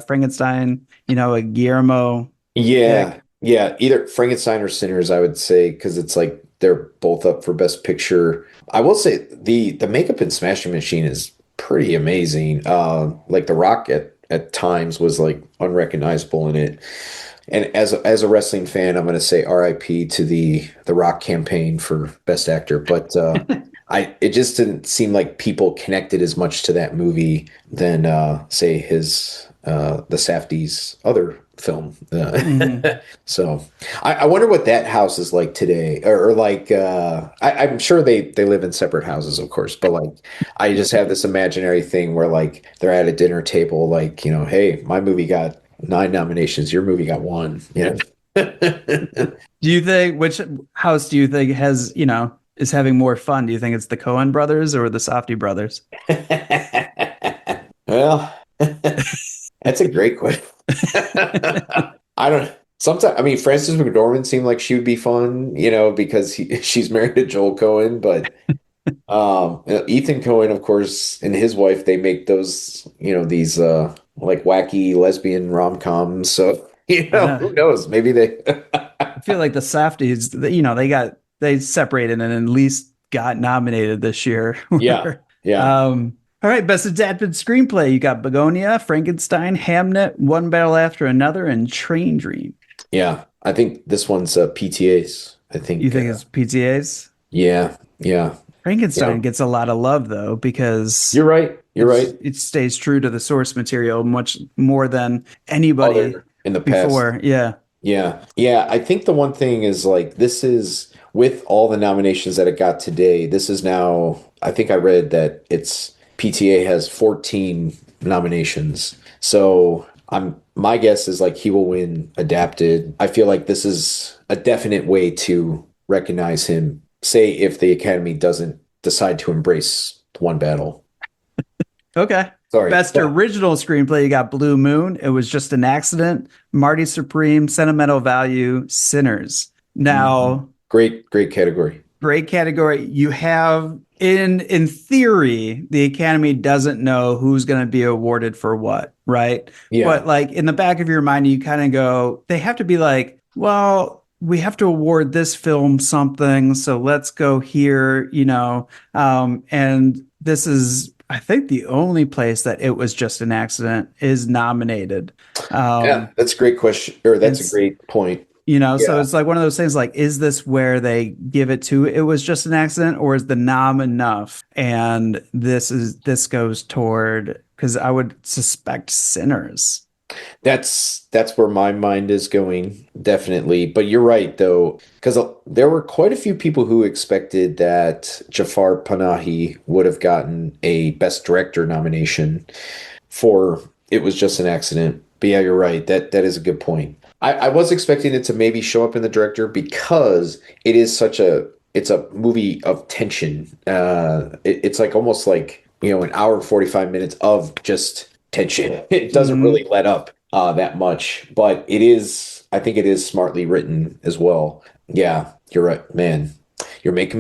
Frankenstein, a Guillermo Yeah, pick. yeah. Either Frankenstein or Sinners, I would say, because it's like they're both up for Best Picture. I will say the makeup in Smashing Machine is pretty amazing. Like The Rock at times was like unrecognizable in it. And as a wrestling fan, I'm going to say RIP to the Rock campaign for Best Actor. But it just didn't seem like people connected as much to that movie than say his the Safdie's other film. Mhm. So I wonder what that house is like today, or like I'm sure they live in separate houses, of course, but like I just have this imaginary thing where like they're at a dinner table, like hey, my movie got 9 nominations, your movie got one, Do you think which house do you think has, is having more fun? Do you think it's the Coen brothers or the Safdie brothers? Well, that's a great question. I don't. Sometimes, I mean, Frances McDormand seemed like she would be fun, because she's married to Joel Cohen. But Ethan Cohen, of course, and his wife, they make those, these like wacky lesbian rom-coms. So, I know. who knows? Maybe they. I feel like the Safdies, they separated and at least got nominated this year. Yeah, yeah, All right, best adapted screenplay. You got Begonia, Frankenstein, Hamnet, One Battle After Another, and Train Dream. yeah. I think this one's PTA's. I You think, think it's PTA's? yeah, yeah, Frankenstein yeah. gets a lot of love though because You're right. You're right. it stays true to the source material much more than anybody Other in the past. before. Yeah. Yeah. Yeah. I think the one thing is like this is with all the nominations that it got today, this is now, I think I read that it's PTA has 14 nominations. So my guess is like he will win adapted. I feel like this is a definite way to recognize him, say if the Academy doesn't decide to embrace one battle. Okay. Sorry. Best original screenplay, you got Blue Moon. It was just an accident. Marty Supreme, Sentimental Value, Sinners. Mhm. Now, Great, great category. great category. You have in theory, the Academy doesn't know who's going to be awarded for what, right? Yeah. But like in the back of your mind, you kind of go, they have to be like, well, we have to award this film something, so let's go here, and this is I think the only place that it was just an accident is nominated. Yeah, Um, that's a great question, or and that's a great point. so Yeah. it's like one of those things like, is this where they give it to it was just an accident, or is the nom enough? And this goes toward because I would suspect Sinners. That's where my mind is going, definitely. But you're right, though, because there were quite a few people who expected that Jafar Panahi would have gotten a Best Director nomination for It Was Just an Accident. But yeah, you're right. That is a good point. I was expecting it to maybe show up in the director because it is such a it's a movie of tension. It's like almost like, an hour and 45 minutes of just tension. It doesn't Mhm. really let up that much, but it is, I think it is smartly written as well. Yeah, you're right, man. You're making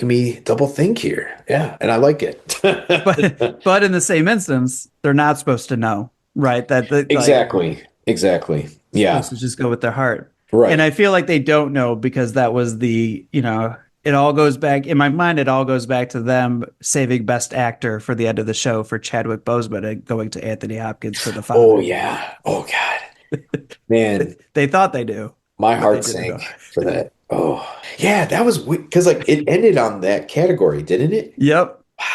me double think here. Yeah, and I like it. But in the same instance, they're not supposed to know, right? Like Exactly. supposed Yeah, to just go with their heart. And right. I feel like they don't know because that was it all goes back in my mind. It all goes back to them saving Best Actor for the end of the show for Chadwick Boseman and going to Anthony Hopkins for the Oh father. yeah. Oh God. Man, They thought they knew, my but they heart didn't know. sank for that. Oh, yeah, that was because like it ended on that category, didn't it? Yep, Wow.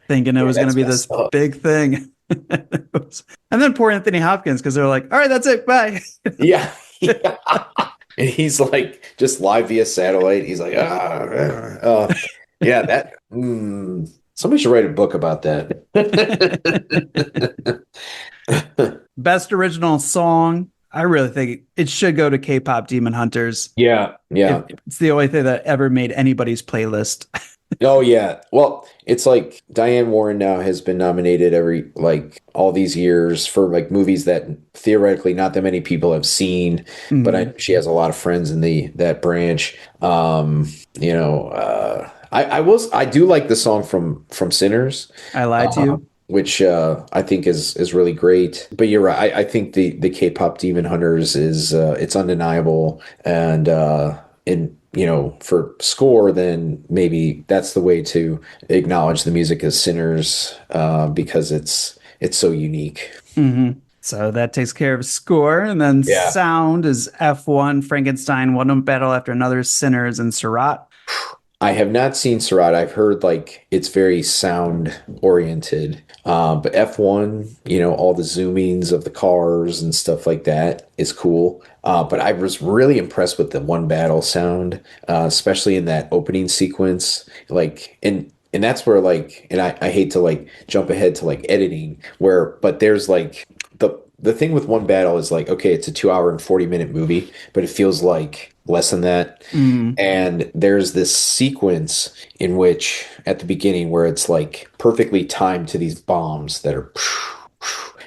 thinking it Yeah, was going to that's be this messed up. big thing. And then poor Anthony Hopkins because they're like, all right, that's it, bye. Yeah. Yeah. And he's like just live via satellite. He's like, yeah, somebody should write a book about that. Best original song. I really think it should go to K-pop Demon Hunters. Yeah, yeah. It's the only thing that ever made anybody's playlist. Oh yeah. Well, it's like Diane Warren now has been nominated every like all these years for like movies that theoretically not that many people have seen, but Mhm. she has a lot of friends in the that branch. I do like the song from Sinners, I lied to you. which I think is really great. But you're right. I think the K-pop Demon Hunters is it's undeniable, and for score, then maybe that's the way to acknowledge the music as Sinners, because it's so unique. So that takes care of score. And then Yeah. sound is F1, Frankenstein, One Battle After Another, Sinners, and Surratt. I have not seen Surat. I've heard like it's very sound oriented. But F1, all the zoomings of the cars and stuff like that is cool. But I was really impressed with the one battle sound, especially in that opening sequence. Like, and that's where like, and I hate to like jump ahead to like editing but there's like the thing with one battle is like, okay, it's a 2 hour and 40-minute movie, but it feels like less than that. Mm. And there's this sequence in which, at the beginning, where it's like perfectly timed to these bombs that are,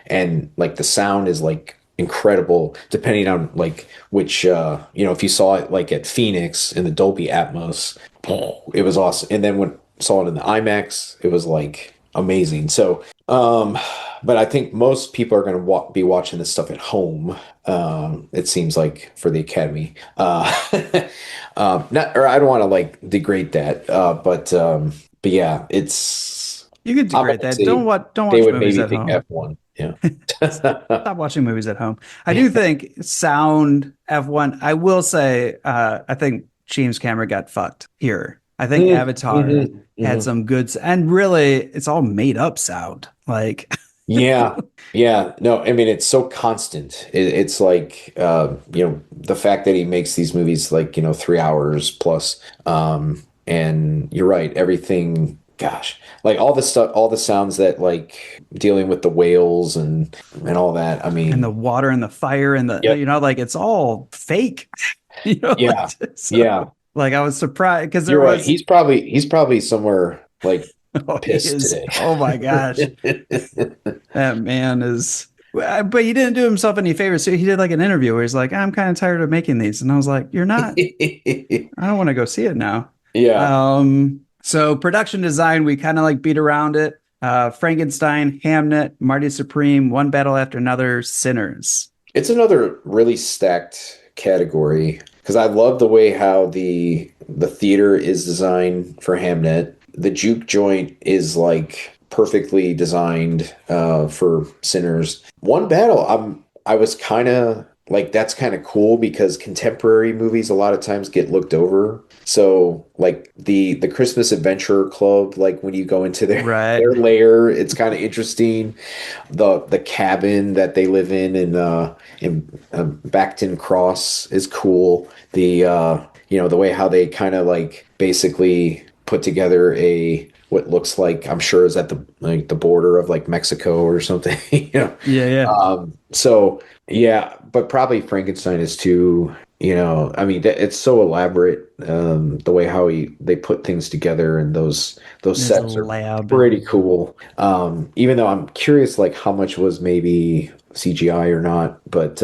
and like the sound is like incredible, depending on like which, if you saw it like at Phoenix in the Dolby Atmos, it was awesome. And then when saw it in the IMAX, it was like amazing. So, but I think most people are going to be watching this stuff at home. It seems like for the Academy. Not, or I don't want to like degrade that, but yeah, You could I'm degrade gonna that. say Don't they watch would movies maybe at pick home. F1. Yeah. Stop watching movies at home. I do think sound F1. I will say, I think James Cameron got fucked here. I think Avatar Mhm, had mhm. some good, and really, it's all made up sound. Like, Yeah. Yeah. No, I mean, it's so constant. It's like, the fact that he makes these movies like, 3 hours plus. And you're right, everything, gosh, like all the stuff, all the sounds that like dealing with the whales and all that. I and the mean, water and the fire and yep. like it's all fake. Like Yeah. Yeah. like I was surprised because there You're right. was, He's probably somewhere like oh, he pissed is, today. oh my gosh. That man is, but he didn't do himself any favors. So he did like an interview where he's like, I'm kind of tired of making these. And I was like, you're not, I don't want to go see it now. Yeah. So production design, we kind of like beat around it. Frankenstein, Hamnet, Marty Supreme, One Battle After Another, Sinners. It's another really stacked category because I love the way how the theater is designed for Hamnet. The juke joint is like perfectly designed for Sinners. One battle, I was kind of like that's kind of cool because contemporary movies a lot of times get looked over. So like the Christmas Adventure Club, like when you go into their Right. their lair, it's kind of interesting. The cabin that they live in Backton Cross is cool. The way how they kind of like basically put together a what looks like I'm sure is at the border of like Mexico or something. Yeah, yeah. So yeah, but probably Frankenstein is too. I mean, it's so elaborate. The way how they put things together and those There's a sets are lab. pretty cool. Even though I'm curious, like how much was maybe CGI or not, but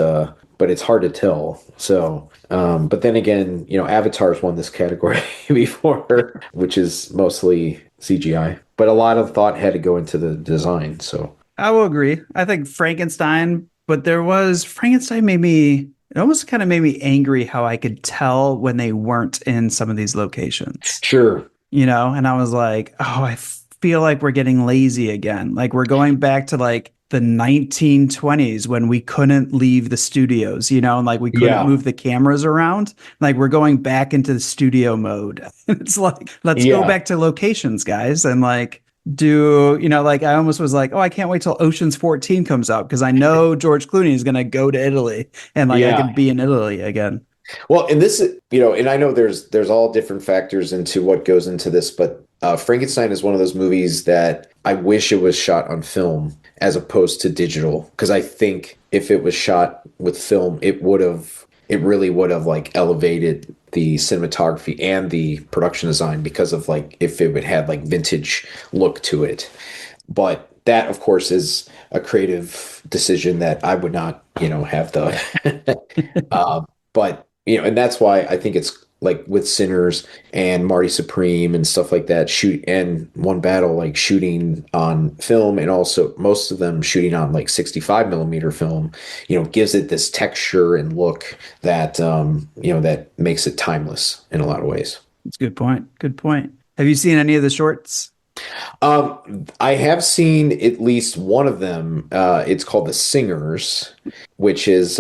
it's hard to tell. So, but then again, Avatar's won this category before, which is mostly CGI. But a lot of thought had to go into the design. So, I will agree. I think Frankenstein, but there was Frankenstein made me, it almost kind of made me angry how I could tell when they weren't in some of these locations, sure. and I was like, oh, I feel like we're getting lazy again. Like we're going back to like the 1920s when we couldn't leave the studios, and like we couldn't Yeah. move the cameras around. Like we're going back into the studio mode. It's like, let's go Yeah. back to locations, guys. And like, like I almost was like, oh, I can't wait till Ocean's 14 comes out because I know George Clooney is going to go to Italy and like I Yeah. could be in Italy again. Well, and this, and I know there's all different factors into what goes into this, but Frankenstein is one of those movies that I wish it was shot on film as opposed to digital, because I think if it was shot with film, it really would have like elevated the cinematography and the production design because of like if it would had like vintage look to it. But that, of course, is a creative decision that I would not, have the but and that's why I think it's like with Sinners and Marty Supreme and stuff like that, shoot and One Battle, like shooting on film and also most of them shooting on like 65 millimeter film, gives it this texture and look that that makes it timeless in a lot of ways. That's a good point. Good point. Have you seen any of the shorts? I have seen at least one of them. It's called The Singers, which is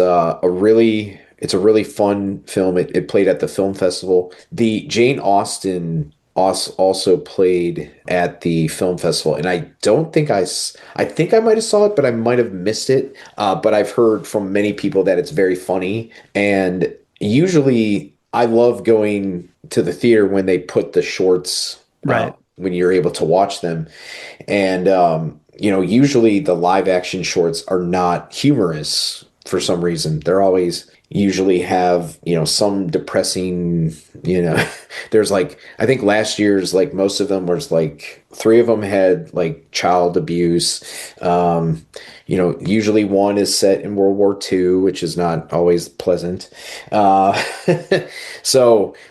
it's a really fun film. It played at the film festival. The Jane Austen also played at the film festival, and I don't think I think I might have saw it, but I might have missed it. But I've heard from many people that it's very funny, and usually I love going to the theater when they put the shorts. Right. When you're able to watch them. And, usually the live action shorts are not humorous for some reason. They're always usually have, some depressing, there's like, I think last year's, like most of them was like three of them had like child abuse. Usually one is set in World War II, which is not always pleasant. Uh,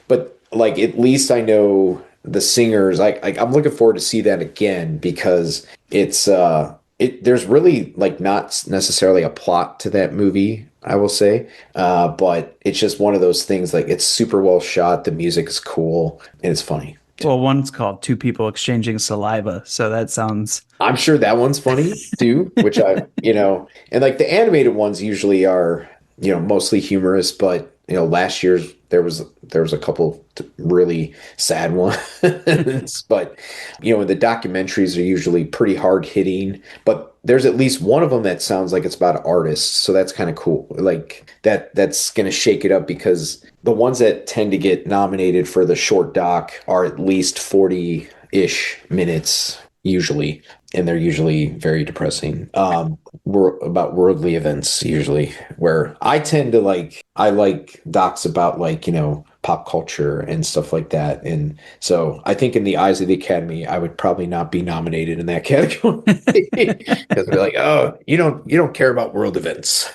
but like, at least I know the singers, I'm looking forward to see that again because there's really like not necessarily a plot to that movie, I will say. But it's just one of those things, like it's super well shot, the music is cool, and it's funny. Well, one's called Two People Exchanging Saliva. So that sounds. I'm sure that one's funny too, which and like the animated ones usually are, mostly humorous, but last year's there was a couple really sad ones, but the documentaries are usually pretty hard hitting, but there's at least one of them that sounds like it's about artists, so that's kind of cool. Like that's gonna shake it up because the ones that tend to get nominated for the short doc are at least 40-ish minutes usually, and they're usually very depressing. We're about worldly events usually, where I like docs about like, pop culture and stuff like that. And so I think in the eyes of the Academy, I would probably not be nominated in that category because they're like, oh, you don't care about world events.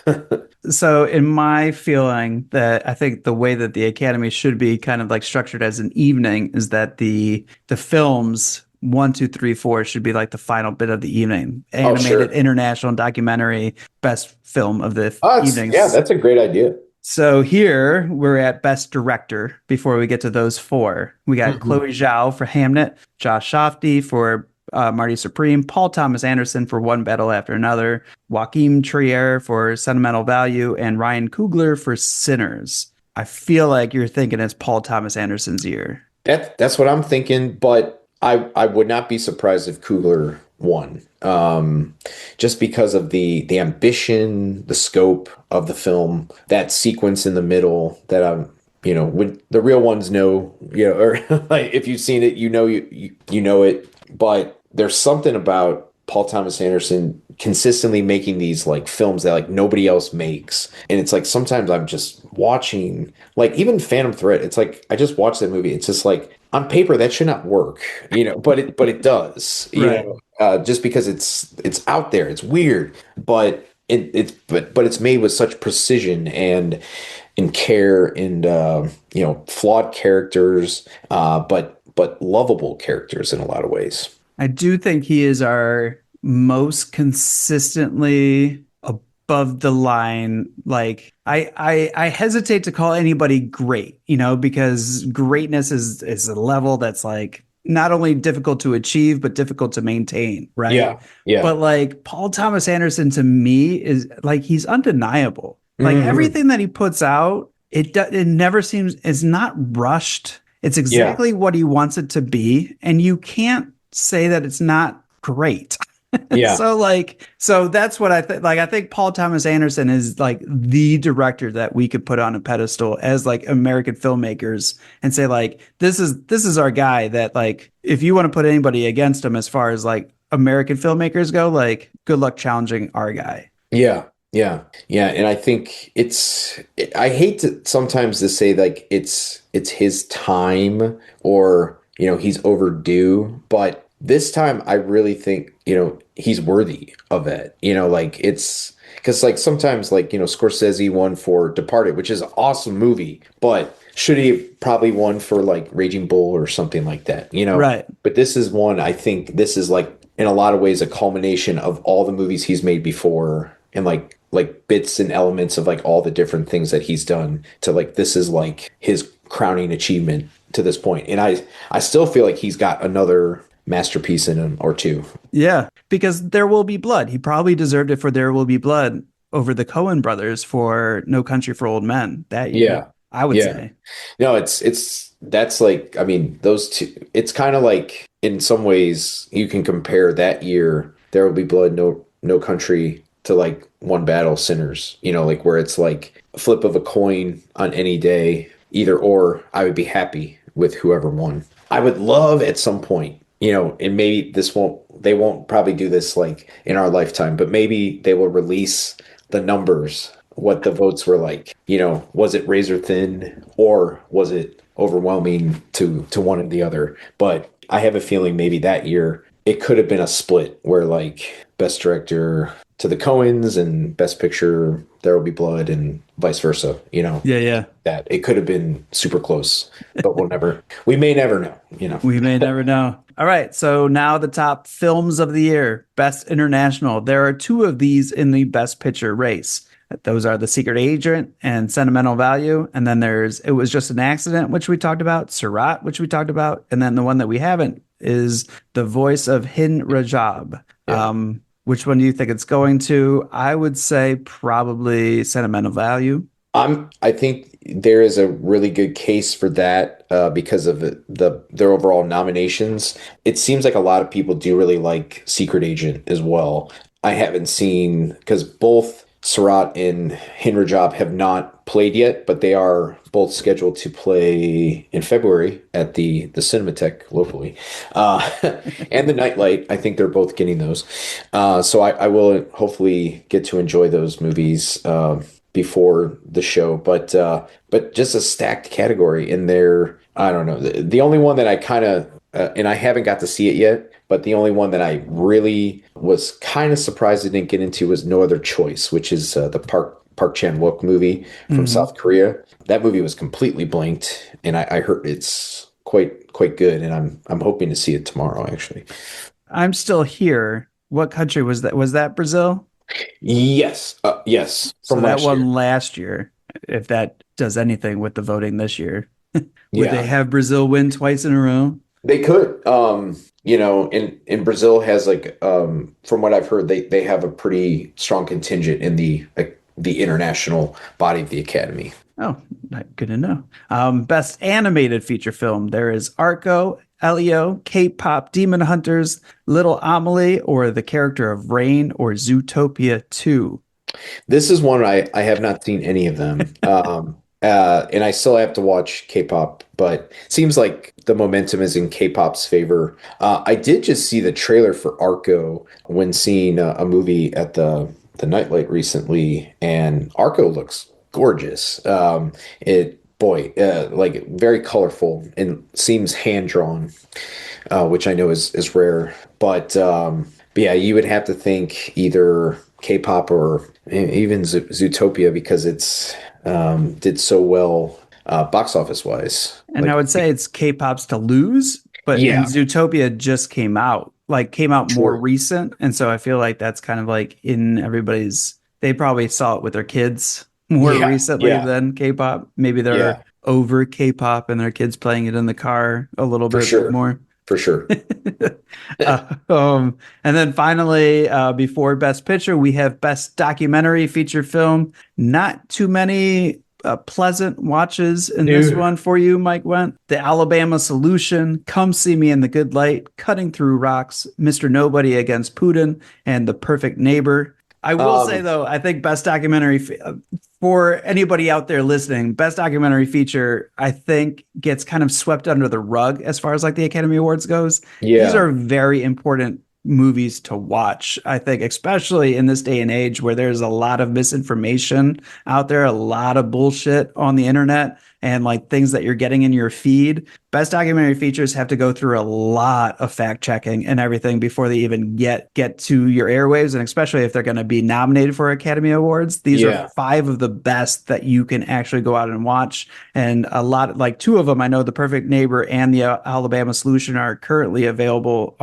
So, in my feeling, that I think the way that the Academy should be kind of like structured as an evening is that the films one, two, three, four should be like the final bit of the evening. Oh, Animated, sure. international, documentary, best film of the Oh, yeah, evenings. that's a great idea. So here we're at Best Director before we get to those four. We got Mhm. Chloe Zhao for Hamnet, Josh Shafty for Marty Supreme, Paul Thomas Anderson for One Battle After Another, Joaquin Trier for Sentimental Value, and Ryan Coogler for Sinners. I feel like you're thinking it's Paul Thomas Anderson's year. That's what I'm thinking, but I would not be surprised if Coogler won. Just because of the ambition, the scope of the film, that sequence in the middle that I'm, when the real ones know, or like if you've seen it, you know it. But there's something about Paul Thomas Anderson consistently making these like films that like nobody else makes. And it's like sometimes I'm just watching like even Phantom Thread, it's like I just watched that movie. It's just like on paper that should not work, but it does, Right. just because it's out there, it's weird, but but it's made with such precision and care and flawed characters, but lovable characters in a lot of ways. I do think he is our most consistently above the line. Like I hesitate to call anybody great, because greatness is a level that's like not only difficult to achieve, but difficult to maintain, right? Yeah, yeah. But like Paul Thomas Anderson to me is like he's undeniable. Like Hmm. everything that he puts out, it never seems it's not rushed. It's Yeah, exactly what he wants it to be, and you can't say that it's not great. yeah, So that's what I think. Like, I think Paul Thomas Anderson is like the director that we could put on a pedestal as like American filmmakers and say like this is our guy that like if you want to put anybody against him as far as like American filmmakers go, like good luck challenging our guy. yeah, yeah, yeah. And I think I hate to sometimes to say like it's his time or he's overdue, but this time I really think he's worthy of it. Like it's because like sometimes like Scorsese won for Departed, which is an awesome movie, but should he have probably won for like Raging Bull or something like that? Right. But this is one, I think this is like in a lot of ways a culmination of all the movies he's made before and like bits and elements of like all the different things that he's done to like this is like his crowning achievement to this point. And I still feel like he's got another masterpiece in him or two. Yeah, because There Will Be Blood. He probably deserved it for There Will Be Blood over the Coen brothers for No Country for Old Men that year, Yeah. I would Yeah. say. No, it's that's like I mean those two it's kind of like in some ways you can compare that year There Will Be Blood No Country to like One Battle Sinners, like where it's like a flip of a coin on any day, either or I would be happy with whoever won. I would love at some point, and maybe they won't probably do this like in our lifetime, but maybe they will release the numbers, what the votes were like. Was it razor thin or was it overwhelming to one or the other? But I have a feeling maybe that year it could have been a split where like best director to the Coens and best picture There Will Be Blood and vice versa, Yeah, yeah. that it could have been super close, but we may never know. We may never know. All right, so now the top films of the year, Best International. There are two of these in the Best Picture race. Those are The Secret Agent and Sentimental Value. And then there's It Was Just an Accident, which we talked about, Surat, which we talked about. And then the one that we haven't is The Voice of Hin Rajab. Yeah. Which one do you think it's going to? I would say probably Sentimental Value. I think there is a really good case for that because of their overall nominations. It seems like a lot of people do really like Secret Agent as well. I haven't seen because both Surat and Hinra Job have not played yet, but they are both scheduled to play in February at the Cinematheque locally, uh, and the Nightlight. I think they're both getting those, so I will hopefully get to enjoy those movies before the show. But just a stacked category in there. I don't know. The only one that I kind of and I haven't got to see it yet, but the only one that I really was kind of surprised I didn't get into was No Other Choice, which is the Park Chan-wook movie from Mhm. South Korea. That movie was completely blanked, and I heard it's quite good, and I'm hoping to see it tomorrow actually. I'm still here. What country was that? Was that Brazil? Yes, So from that last year. won last year. If that does anything with the voting this year, would they Yeah. have Brazil win twice in a row? They could. In Brazil has like from what I've heard, they have a pretty strong contingent in the international body of the Academy. Oh, good to know. Best animated feature film. There is Arco, Elio, K-pop Demon Hunters, Little Amelie, or the character of Rain, or Zootopia 2. This is one I have not seen any of them. And I still have to watch K-pop, but it seems like the momentum is in K-pop's favor. I did just see the trailer for Arco when seeing a movie at the Nightlight recently, and Arco looks gorgeous. Like very colorful and seems hand drawn, which I know is rare. But yeah, you would have to think either K-pop or even Zootopia because it's did so well box office wise. And I would say it's K-pop's to lose, but and Yeah, Zootopia just came out more true. recent, and so I feel like that's kind of like in everybody's. They probably saw it with their kids more Yeah, recently yeah, than K-pop. Maybe they're yeah, over K-pop and their kids playing it in the car a little for bit sure, more. for sure. And then finally, before Best Picture, we have Best Documentary Feature Film. Not too many pleasant watches in this Dude. one for you, Mike Wendt. The Alabama Solution, Come See Me in the Good Light, Cutting Through Rocks, Mr. Nobody Against Putin, and The Perfect Neighbor. I will say Um, though, I think best documentary for anybody out there listening, best documentary feature, I think gets kind of swept under the rug as far as like the Academy Awards goes. These yeah, are very important movies to watch. I think, especially in this day and age where there's a lot of misinformation out there, a lot of bullshit on the internet, and like things that you're getting in your feed. Best documentary features have to go through a lot of fact checking and everything before they even get to your airwaves, and especially if they're going to be nominated for Academy Awards. These are yeah. five of the best that you can actually go out and watch, and a lot like two of them I know, The Perfect Neighbor and The Alabama Solution, are currently available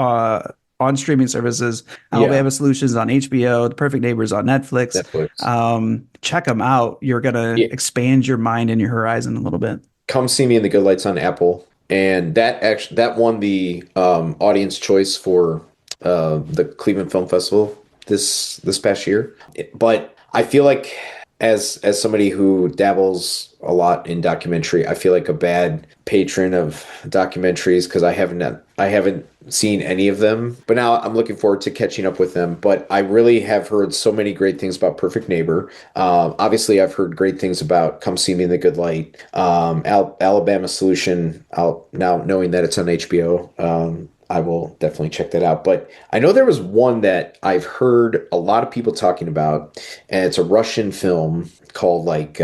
on streaming services. Yeah, Alabama Solutions on HBO, The Perfect Neighbors on Netflix. Netflix. Check them out. You're gonna Yeah, expand your mind and your horizon a little bit. Come See Me in the Good Lights on Apple, and that won the audience choice for the Cleveland Film Festival this past year. But I feel like as somebody who dabbles a lot in documentary, I feel like a bad patron of documentaries because I haven't seen any of them. But now I'm looking forward to catching up with them. But I really have heard so many great things about Perfect Neighbor. Obviously, I've heard great things about Come See Me in the Good Light, Alabama Solution. Now knowing that it's on HBO. I will definitely check that out. But I know there was one that I've heard a lot of people talking about, and it's a Russian film called like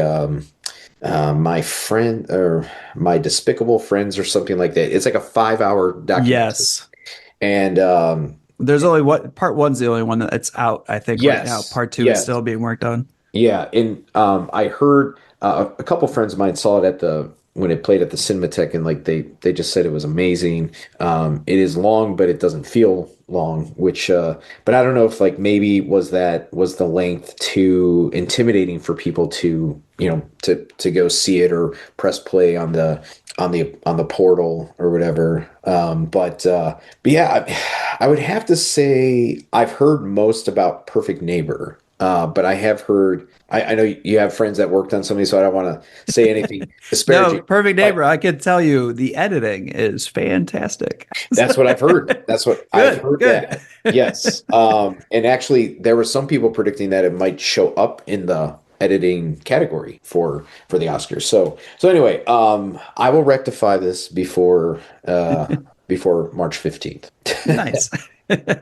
My Friend or My Despicable Friends or something like that. It's like a 5 hour documentary. Yes. And There's only what part one's the only one that's out, I think, right now. yes, Part two is yes. still being worked on. Yeah, and I heard a couple friends of mine saw it at the when it played at the Cinematheque, and like they just said it was amazing. It is long, but it doesn't feel long. But I don't know if like maybe was the length too intimidating for people to to go see it or press play on the portal or whatever. But yeah, I would have to say I've heard most about Perfect Neighbor. But I have heard, I know you have friends that worked on something, so I don't want to say anything No, disparaging. Perfect Neighbor, But I can tell you the editing is fantastic. that's what I've heard. That's what I've Good, heard good. that. Yes. And actually, there were some people predicting that it might show up in the editing category for the Oscars. So anyway, I will rectify this before March 15th. Nice.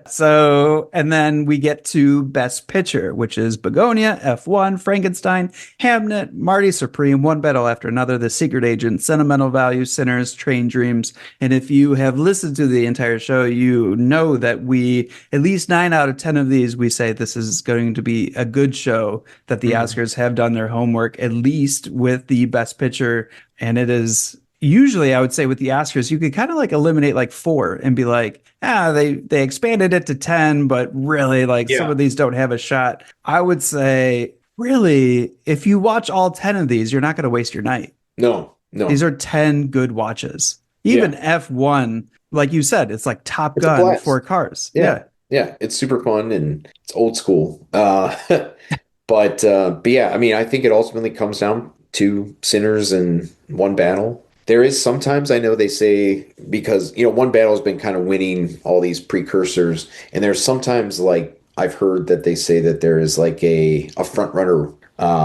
So, and then we get to Best Picture, which is Begonia, F1, Frankenstein, Hamnet, Marty Supreme, One Battle After Another, The Secret Agent, Sentimental Value, Sinners, Train Dreams. And if you have listened to the entire show, you know that at least 9 out of 10 of these, we say this is going to be a good show, that the Mhm. Oscars have done their homework, at least with the Best Picture. And it is usually, I would say with the Oscars, you could kind of like eliminate like four and be like, they expanded it to 10, but really like some Yeah. of these don't have a shot. I would say, really, if you watch all 10 of these, you're not going to waste your night. No, These no. are 10 good watches. Even Yeah. F1, like you said, it's like Top It's a Gun blast. for cars. Yeah. Yeah. Yeah. It's super fun and it's old school. But yeah, I mean, I think it ultimately comes down to Sinners and One Battle. There is sometimes I know they say because One Battle has been kind of winning all these precursors, and there's sometimes like I've heard that they say that there is like a front runner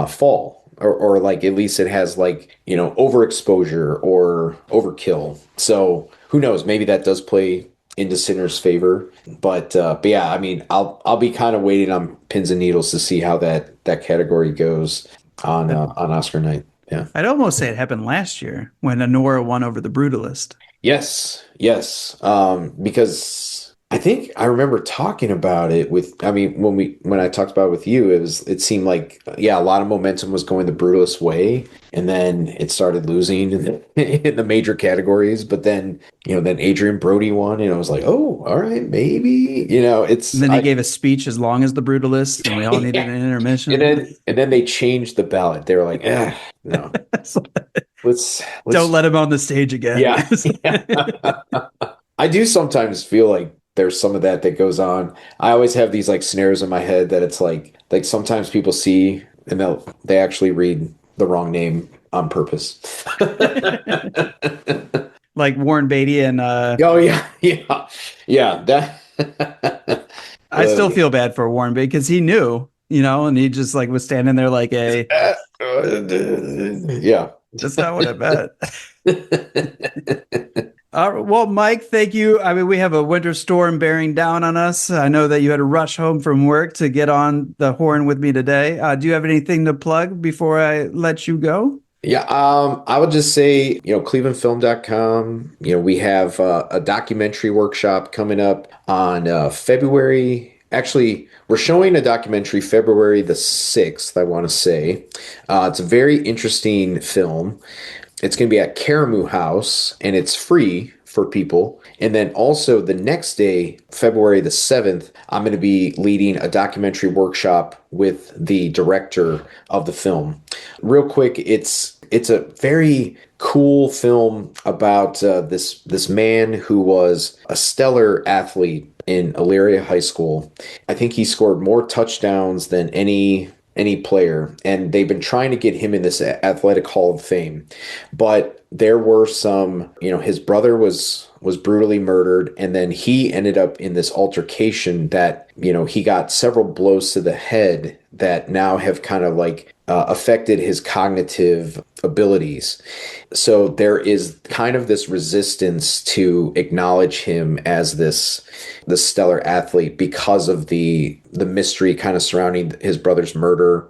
fall. Or like at least it has like overexposure or overkill. So who knows? Maybe that does play into Sinner's favor. But yeah, I mean, I'll be kind of waiting on pins and needles to see how that category goes on Oscar night. Yeah. I'd almost say it happened last year when Anora won over The Brutalist. Yes. Yes. Because I think I remember talking about it with. I mean, when I talked about it with you, it seemed like yeah, a lot of momentum was going the Brutalist way, and then it started losing in the major categories. But then Adrian Brody won, and I was like, oh, all right, maybe And it's then he I. gave a speech as long as The Brutalist, and we all needed Yeah. an And intermission. then they changed the ballot. They were like, no, Don't let's let him on the stage again. yeah. Yeah. I do sometimes feel like there's some of that goes on. I always have these like scenarios in my head that it's like sometimes people see and they actually read the wrong name on purpose. Like Warren Beatty and Oh yeah, yeah, yeah. That I still feel bad for Warren Beatty because he knew, and he just like was standing there like a yeah. that's not what I meant. Well, Mike, thank you. I mean, we have a winter storm bearing down on us. I know that you had to rush home from work to get on the horn with me today. Do you have anything to plug before I let you go? Yeah, I would just say, clevelandfilm.com. We have a documentary workshop coming up on February. Actually, we're showing a documentary February the 6th, I want to say. It's a very interesting film. It's going to be at Karamu House, and it's free for people. And then also the next day, February the 7th, I'm going to be leading a documentary workshop with the director of the film. Real quick, it's a very cool film about this man who was a stellar athlete in Elyria High School. I think he scored more touchdowns than any player, and they've been trying to get him in this athletic hall of fame. But there were some, his brother was brutally murdered, and then he ended up in this altercation that, he got several blows to the head that now have kind of like affected his cognitive abilities. So there is kind of this resistance to acknowledge him as this stellar athlete because of the mystery kind of surrounding his brother's murder.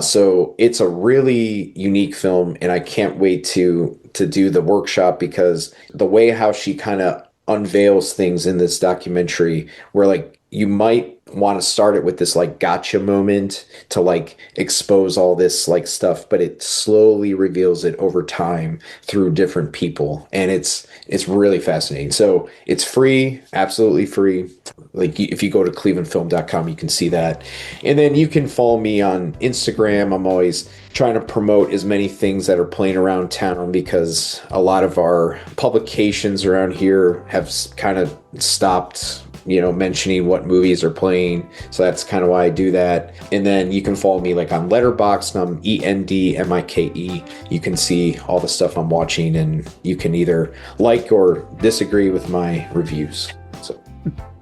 So it's a really unique film, and I can't wait to do the workshop because the way how she kind of unveils things in this documentary, where like you might want to start it with this like gotcha moment to like expose all this like stuff, but it slowly reveals it over time through different people, and it's really fascinating. So it's free, absolutely free. Like if you go to clevelandfilm.com, you can see that. And then you can follow me on Instagram. I'm always trying to promote as many things that are playing around town because a lot of our publications around here have kind of stopped mentioning what movies are playing. So that's kind of why I do that. And then you can follow me like on Letterboxd, and I'm ENDMIKE. You can see all the stuff I'm watching, and you can either like or disagree with my reviews. So,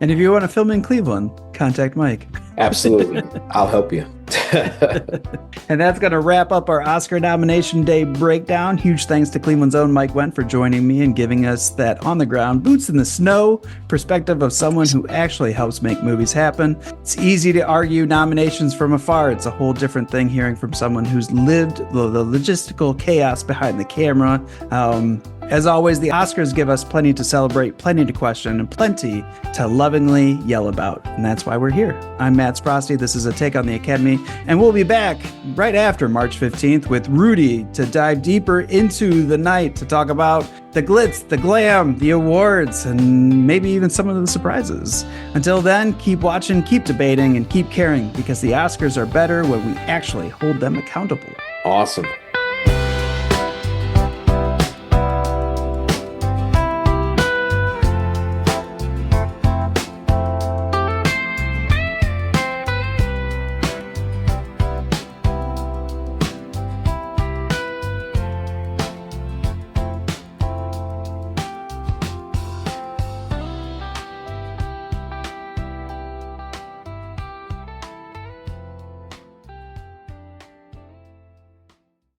And if you want to film in Cleveland, contact Mike. absolutely. I'll help you. And that's going to wrap up our Oscar nomination day breakdown. Huge thanks to Cleveland's own Mike Wendt for joining me and giving us that on the ground, boots in the snow perspective of someone who actually helps make movies happen. It's easy to argue nominations from afar. It's a whole different thing hearing from someone who's lived the logistical chaos behind the camera. As always, the Oscars give us plenty to celebrate, plenty to question, and plenty to lovingly yell about. And that's why we're here. I'm Matt Sprosty. This is A Take on the Academy. And we'll be back right after March 15th with Rudy to dive deeper into the night to talk about the glitz, the glam, the awards, and maybe even some of the surprises. Until then, keep watching, keep debating, and keep caring because the Oscars are better when we actually hold them accountable. Awesome.